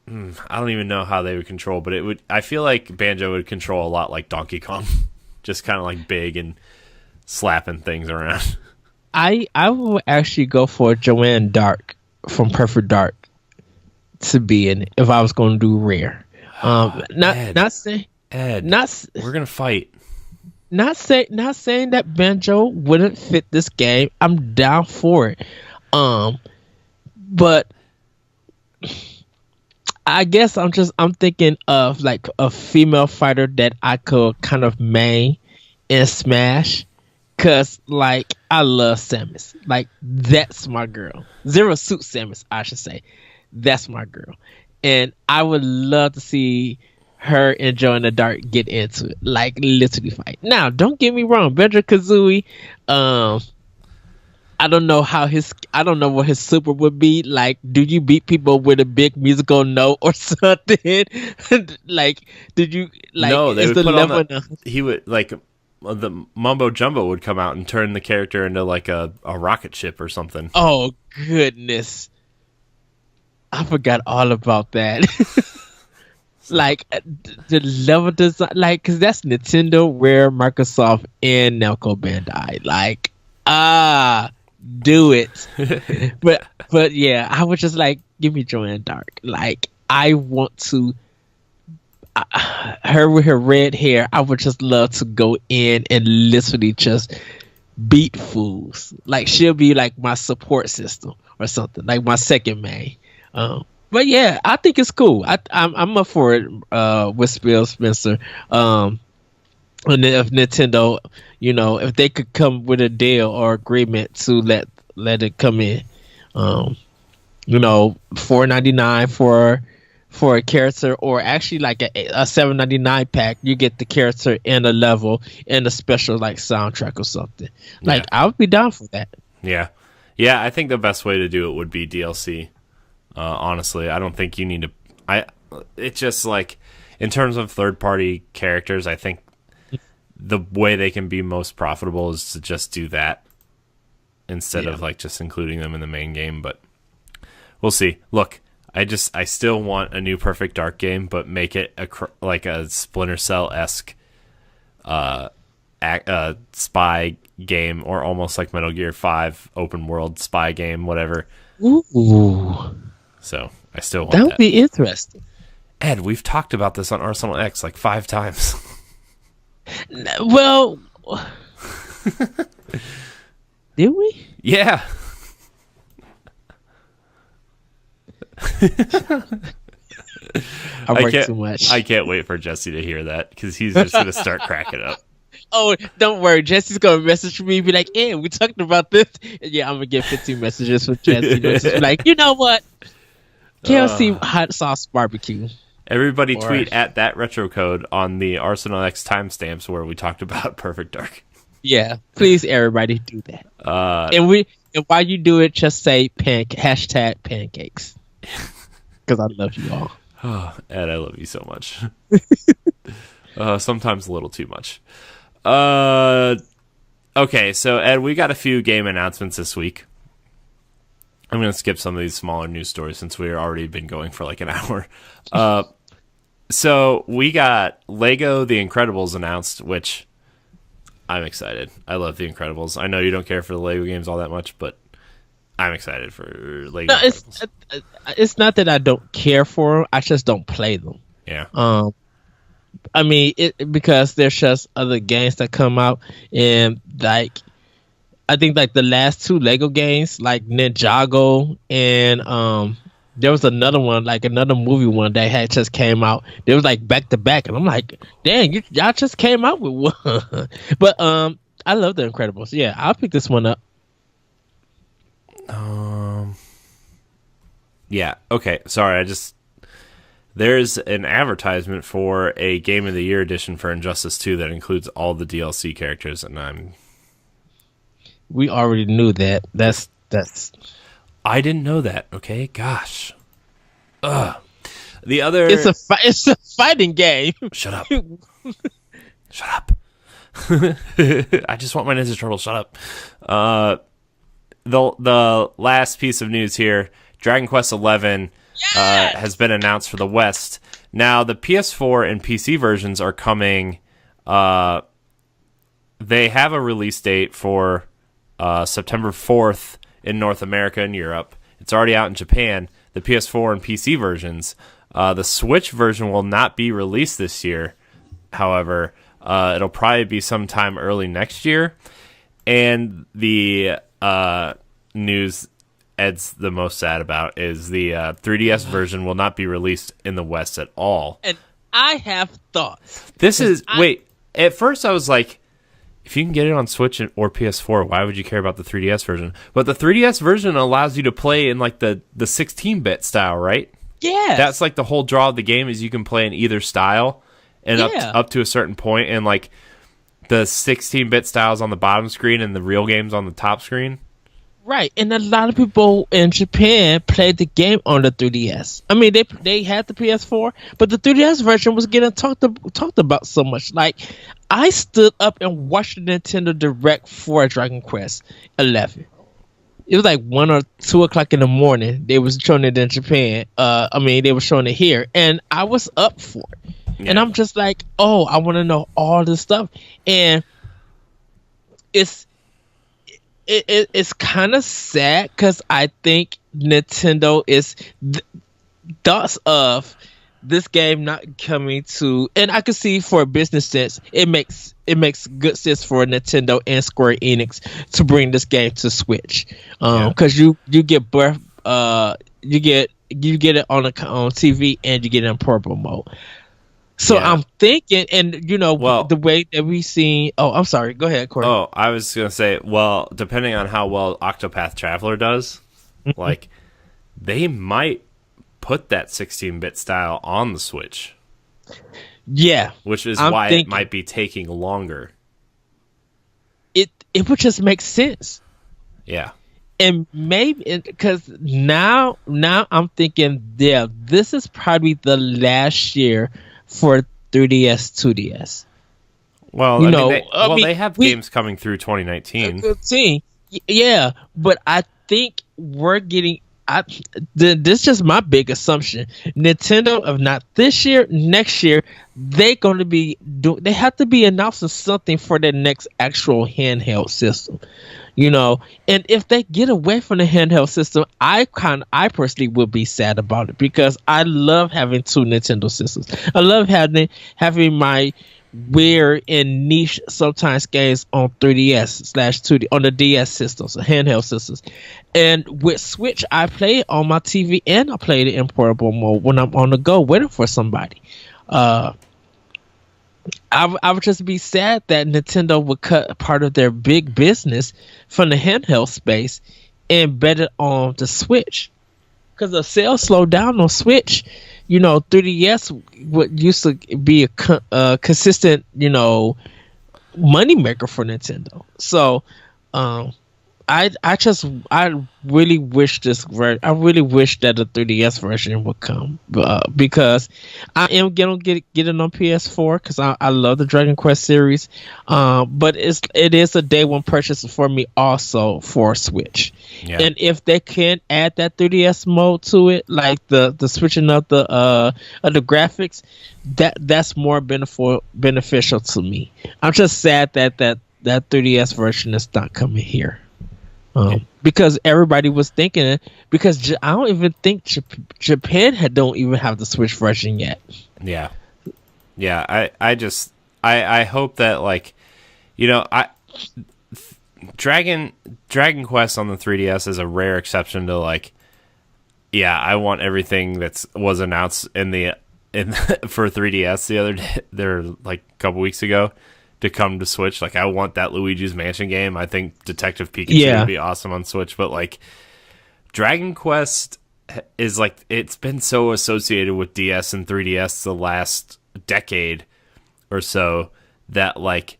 I don't even know how they would control, but I feel like Banjo would control a lot like Donkey Kong, just kind of like big and slapping things around. I will actually go for Joanne Dark from Perfect Dark to be in it if I was going to do rare. Not saying we're gonna fight. Not saying that Banjo wouldn't fit this game. I'm down for it. But I guess I'm thinking of like a female fighter that I could kind of main in Smash. Cause like I love Samus, like that's my girl. Zero Suit Samus, I should say, that's my girl, and I would love to see her enjoying the dark get into it, like literally fight. Now, don't get me wrong, Banjo-Kazooie, I don't know what his super would be. Like, do you beat people with a big musical note or something? Like, did you like? No, they would put on he would like. The mumbo jumbo would come out and turn the character into like a rocket ship or something. Oh goodness, I forgot all about that. Like the level design, like, because that's Nintendo, Rare, Microsoft, and Namco Bandai. Like, do it. but yeah, I would just like, give me Joanne Dark. Like, I want to. Her with her red hair, I would just love to go in and literally just beat fools. Like, she'll be like my support system or something, like my second main. But yeah, I think it's cool. I'm up for it with Phil Spencer. And if Nintendo, if they could come with a deal or agreement to let it come in, $4.99 for a character, or actually like a $7.99 pack, you get the character and a level and a special like soundtrack or something. Like, yeah. I would be down for that. Yeah, I think the best way to do it would be DLC. Honestly, I don't think you need to. It's just like, in terms of third party characters, I think the way they can be most profitable is to just do that instead of like just including them in the main game. But we'll see. Look. I still want a new Perfect Dark game, but make it like a Splinter Cell-esque spy game, or almost like Metal Gear 5 open world spy game, whatever. Ooh. So I still want that would be interesting. Ed, we've talked about this on Arsenal X like 5 times. Well, did we? Yeah. I work too much. I can't wait for Jesse to hear that, because he's just going to start cracking up. Oh, don't worry. Jesse's going to message me and be like, "Yeah, we talked about this." And yeah, I'm going to get 15 messages from Jesse. Just like, you know what? KFC hot sauce barbecue. Everybody tweet at that retro code on the Arsenal X timestamps where we talked about Perfect Dark. Yeah, please, everybody, do that. And while you do it, just say hashtag pancakes. Because I love you all. Oh, Ed, I love you so much. Sometimes a little too much. Okay, so Ed, we got a few game announcements this week. I'm going to skip some of these smaller news stories since we've already been going for like an hour. So we got Lego The Incredibles announced, which I'm excited. I love The Incredibles. I know you don't care for the Lego games all that much, but I'm excited for Lego Incredibles. It's not that I don't care for them. I just don't play them. Yeah. I mean, because there's just other games that come out, and like I think like the last two Lego games, like Ninjago, and there was another one, like another movie one that had just came out. They was like back to back, and I'm like, dang, y'all just came out with one. But I love The Incredibles. Yeah, I'll pick this one up. Yeah. Okay. Sorry. There's an advertisement for a Game of the Year edition for Injustice 2 that includes all the DLC characters, and we already knew that. That's. I didn't know that. Okay. Gosh. Ugh. The other. It's a fighting game. Shut up. Shut up. I just want my Ninja Turtle. Shut up. The last piece of news here, Dragon Quest XI has been announced for the West. Now, the PS4 and PC versions are coming. They have a release date for September 4th in North America and Europe. It's already out in Japan. The PS4 and PC versions. The Switch version will not be released this year. However, it'll probably be sometime early next year. And the news Ed's the most sad about is the 3DS version will not be released in the West at all. And I have thoughts. Wait, at first I was like, if you can get it on Switch or PS4, why would you care about the 3DS version? But the 3DS version allows you to play in like the 16-bit style, right? Yeah. That's like the whole draw of the game is you can play in either style and up to a certain point, and like the 16-bit styles on the bottom screen and the real games on the top screen. Right, and a lot of people in Japan played the game on the 3DS. I mean, they had the PS4, but the 3DS version was getting talked about so much. Like, I stood up and watched the Nintendo Direct for Dragon Quest 11. It was like 1 or 2 o'clock in the morning. They was showing it in Japan. They were showing it here, and I was up for it. Yeah. And I'm just like, oh, I want to know all this stuff, and it's kind of sad because I think Nintendo is thoughts of this game not coming to, and I can see for a business sense, it makes good sense for Nintendo and Square Enix to bring this game to Switch, because you get you get it on TV and you get it in portable mode. So I'm thinking, and the way that we seen. Oh, I'm sorry. Go ahead, Corey. Oh, I was gonna say, well, depending on how well Octopath Traveler does, like they might put that 16-bit style on the Switch. Yeah, which is why it might be taking longer. It would just make sense. Yeah, and maybe because now I'm thinking, this is probably the last year for 3DS, 2DS. Well, they have games coming through 2019. Yeah, but I think we're getting. This is just my big assumption. Nintendo, if not this year, next year, they're going to be. They have to be announcing something for their next actual handheld system. And if they get away from the handheld system, I personally would be sad about it, because I love having 2 Nintendo systems. I love having my weird and niche sometimes games on 3DS/2D on the DS systems, handheld systems. And with Switch, I play it on my TV and I play it in portable mode when I'm on the go waiting for somebody. I would just be sad that Nintendo would cut part of their big business from the handheld space and bet it on the Switch, because the sales slowed down on Switch. 3DS would used to be a consistent, money maker for Nintendo. So, I really wish I really wish that the 3DS version would come, because I am gonna get it on PS4 because I love the Dragon Quest series. But it is a day one purchase for me also for Switch. Yeah. And if they can add that 3DS mode to it, like the switching of the graphics, that's more beneficial to me. I'm just sad that 3DS version is not coming here. Because everybody was thinking it, because I don't even think Japan don't even have the Switch version yet. Yeah. I hope that, like, you know, Dragon Quest on the 3DS is a rare exception to, like, yeah, I want everything was announced for 3DS the other day, like a couple weeks ago, to come to Switch. Like, I want that Luigi's Mansion game. I think Detective Pikachu would be awesome on Switch, but like Dragon Quest is like, it's been so associated with DS and 3DS the last decade or so that, like,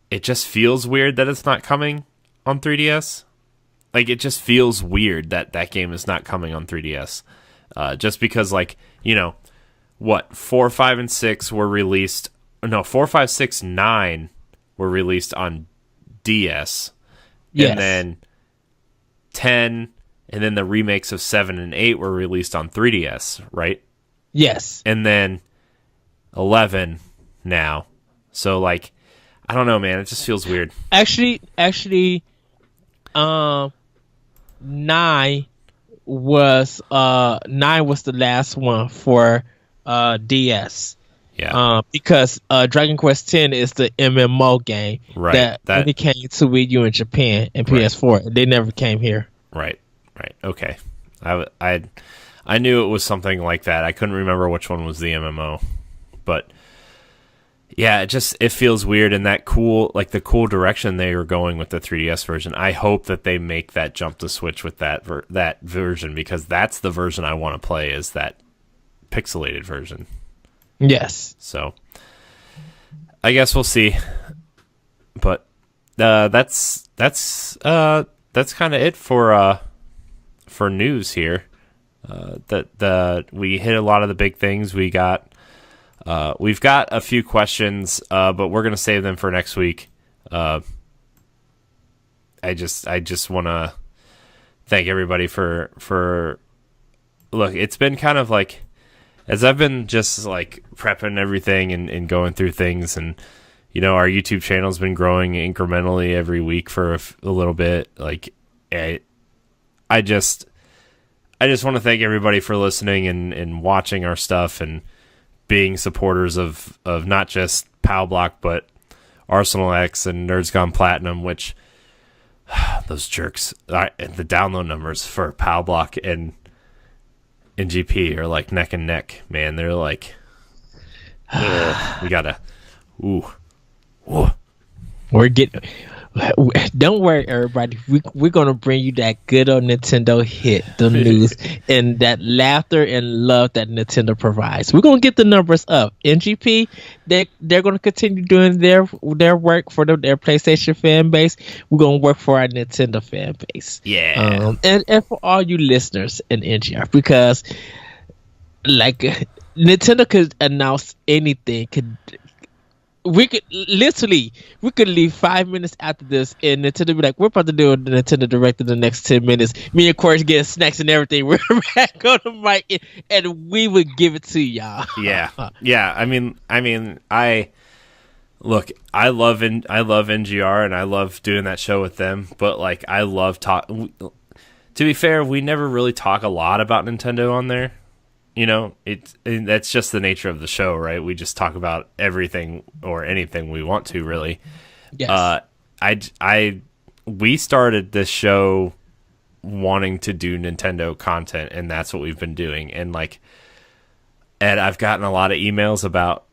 it just feels weird that it's not coming on 3DS. Like, it just feels weird that game is not coming on 3DS. Just because, like, you know, what, 4, 5, and 6 were released. No, 4, 5, 6, 9 were released on DS. Yes. And then 10, and then the remakes of 7 and 8 were released on 3DS, right? Yes. And then 11 now. So, like, I don't know, man. It just feels weird. Actually, 9 was the last one for DS. Yeah. Because Dragon Quest X is the MMO game that only came to Wii U in Japan and PS4. They never came here. Right. Okay. I knew it was something like that. I couldn't remember which one was the MMO, but yeah, it feels weird, and that cool, like the cool direction they were going with the 3DS version. I hope that they make that jump to Switch with that version, because that's the version I want to play, is that pixelated version. Yes. So I guess we'll see. But that's kind of it for news here. We hit a lot of the big things. We've got a few questions, but we're gonna save them for next week. I just want to thank everybody for look. It's been kind of like, as I've been just like prepping everything and going through things, and you know, our YouTube channel's been growing incrementally every week for a little bit. Like, I just want to thank everybody for listening and watching our stuff and being supporters of not just PAL Block, but Arsenal X and Nerds Gone Platinum, which those jerks, the download numbers for PAL Block and NGP are like neck and neck, man. They're like, we gotta, don't worry, everybody. We're gonna bring you that good old Nintendo hit, the news, and that laughter and love that Nintendo provides. We're gonna get the numbers up. NGP, they're gonna continue doing their work for their PlayStation fan base. We're gonna work for our Nintendo fan base. Yeah. And for all you listeners in NGR, because like Nintendo could announce anything. We could leave 5 minutes after this, and Nintendo be like, we're about to do a Nintendo Direct in the next 10 minutes. Me and Corey getting snacks and everything. We're back on the mic, and we would give it to y'all. Yeah. I mean, I love NGR, and I love doing that show with them. But like, I love to be fair, we never really talk a lot about Nintendo on there. You know, that's just the nature of the show, right? We just talk about everything or anything we want to, really. Yes. We started this show wanting to do Nintendo content, and that's what we've been doing. And like, Ed, I've gotten a lot of emails about,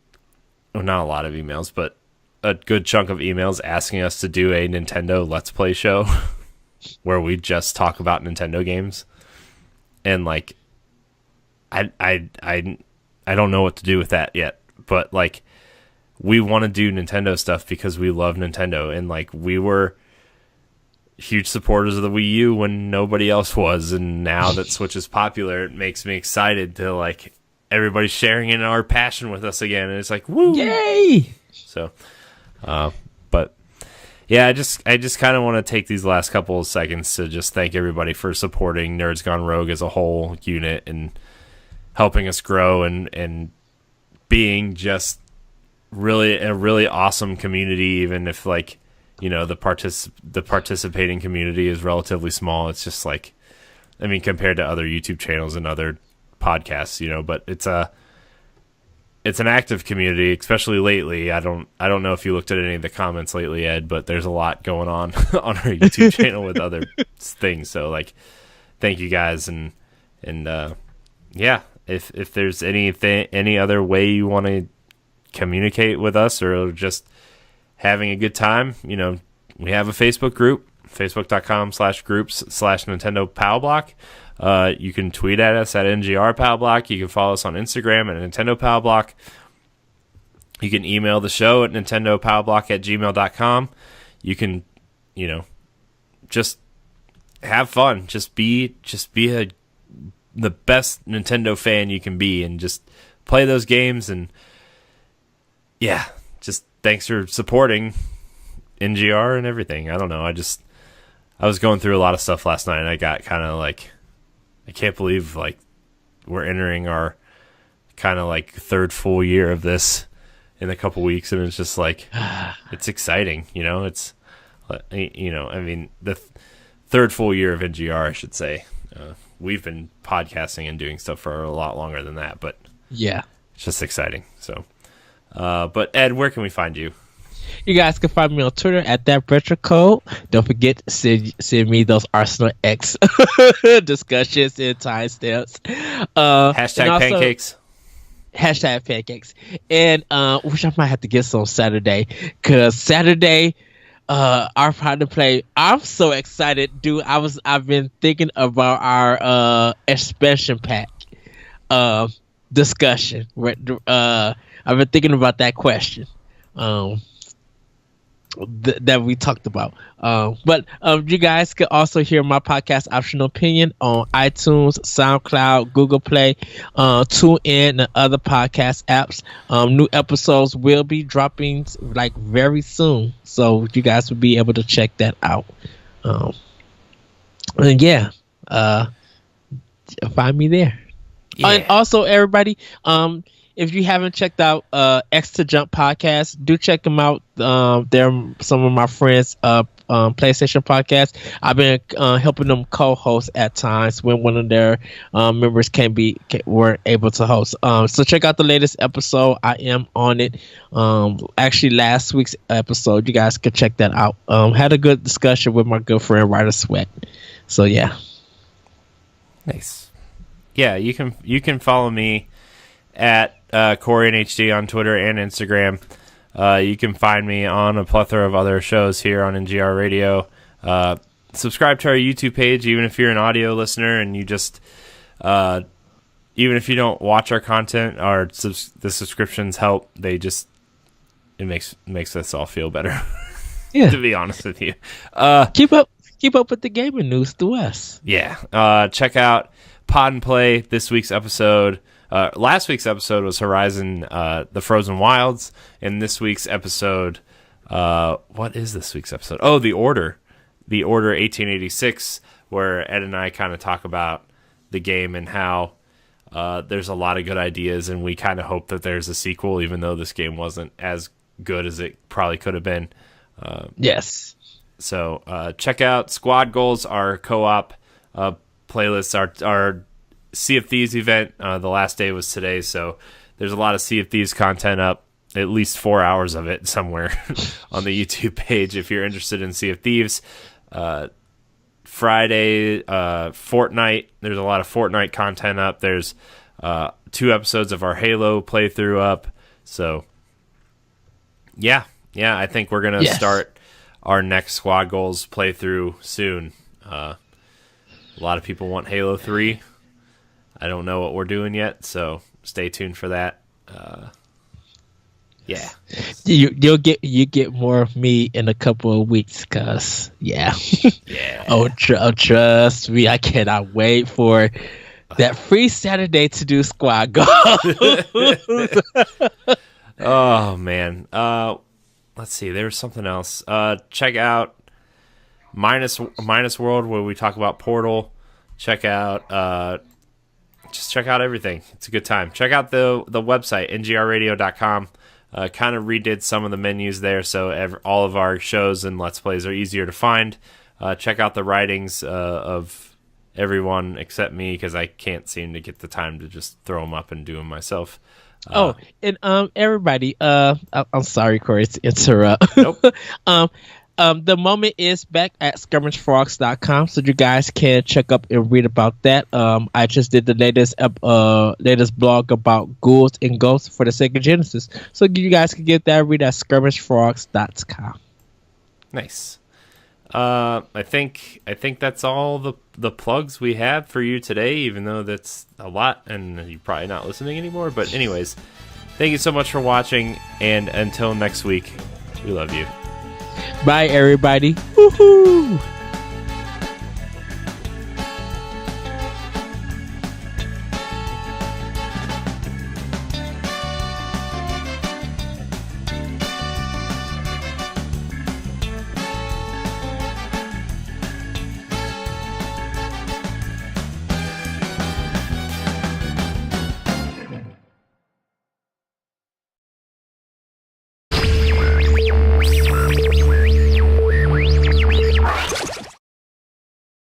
well, not a lot of emails, but a good chunk of emails asking us to do a Nintendo Let's Play show where we just talk about Nintendo games. And like, I don't know what to do with that yet, but like, we want to do Nintendo stuff because we love Nintendo, and like, huge supporters of the Wii U when nobody else was, and now that Switch is popular, it makes me excited to like everybody's sharing in our passion with us again, and it's like woo, yay! So, but yeah, I just kind of want to take these last couple of seconds to just thank everybody for supporting Nerds Gone Rogue as a whole unit and helping us grow and being just really a really awesome community, even if like, you know, the participating community is relatively small. It's just like, I mean, compared to other YouTube channels and other podcasts, you know, but it's an active community, especially lately. I don't know if you looked at any of the comments lately, Ed, but there's a lot going on on our YouTube channel with other things. So like, thank you guys. And yeah, if there's any other way you want to communicate with us or just having a good time, you know, we have a Facebook group, facebook.com/groups/Nintendo Palblock. You can tweet at us at NGR Palblock. You can follow us on Instagram at Nintendo Palblock. You can email the show at nintendopalblock@gmail.com. You can, you know, just have fun. Just be the best Nintendo fan you can be and just play those games. And yeah, just thanks for supporting NGR and everything. I don't know. I was going through a lot of stuff last night, and I got kind of like, I can't believe like we're entering our kind of like third full year of this in a couple weeks, and it's just like it's exciting, you know. It's you know, I mean, the third full year of NGR, I should say. We've been podcasting and doing stuff for a lot longer than that, but yeah, it's just exciting. So, but Ed, where can we find you? You guys can find me on Twitter at @RetroCode. Don't forget to send me those Arsenal X discussions and timestamps. Hashtag pancakes. Hashtag pancakes. And which I might have to get some Saturday, because Saturday our partner play. I'm so excited, dude. I've been thinking about our expansion pack discussion. I've been thinking about that question. That we talked about. But you guys can also hear my podcast Optional Opinion on iTunes, SoundCloud, Google Play, TuneIn, and other podcast apps. New episodes will be dropping like very soon, so you guys will be able to check that out. And yeah, find me there. Yeah. And also, everybody, if you haven't checked out X to Jump podcast, do check them out. They're some of my friends' PlayStation podcasts. I've been helping them co-host at times when one of their members weren't able to host. So check out the latest episode. I am on it. Actually, last week's episode, you guys can check that out. Had a good discussion with my good friend Ryder Sweat. So yeah, nice. Yeah, you can follow me at Corey and HD on Twitter and Instagram. You can find me on a plethora of other shows here on NGR Radio. Subscribe to our YouTube page, even if you're an audio listener and you just, even if you don't watch our content, the subscriptions help. It makes us all feel better. Yeah, to be honest with you. Keep up with the gaming news through us. Yeah. Check out Pod and Play. This week's episode. Last week's episode was Horizon, the Frozen Wilds, and this week's episode, what is this week's episode? Oh, The Order 1886, where Ed and I kind of talk about the game and how there's a lot of good ideas, and we kind of hope that there's a sequel, even though this game wasn't as good as it probably could have been. Yes. So check out Squad Goals, our co-op playlists, our Sea of Thieves event. The last day was today, so there's a lot of Sea of Thieves content up, at least 4 hours of it somewhere on the YouTube page if you're interested in Sea of Thieves. Friday, Fortnite, there's a lot of Fortnite content up. There's 2 episodes of our Halo playthrough up. So yeah, I think we're going to start our next Squad Goals playthrough soon. A lot of people want Halo 3. I don't know what we're doing yet, so stay tuned for that. Yeah. You get more of me in a couple of weeks, cause yeah. Oh, trust me, I cannot wait for that free Saturday to do squad golf. Oh man. Let's see. There was something else. Check out Minus World, where we talk about Portal. Check out just check out everything. It's a good time. Check out the website ngrradio.com. Kind of redid some of the menus there, so all of our shows and Let's Plays are easier to find. Check out the writings of everyone except me, because I can't seem to get the time to just throw them up and do them myself. And everybody, I'm sorry, Corey, to interrupt. Nope. The moment is back at skirmishfrogs.com, so you guys can check up and read about that. I just did the latest blog about ghouls and ghosts for the Sega Genesis, so you guys can get that read at skirmishfrogs.com. Nice. I think that's all the plugs we have for you today, even though that's a lot and you're probably not listening anymore. But anyways, thank you so much for watching, and until next week, we love you. Bye, everybody. Woohoo!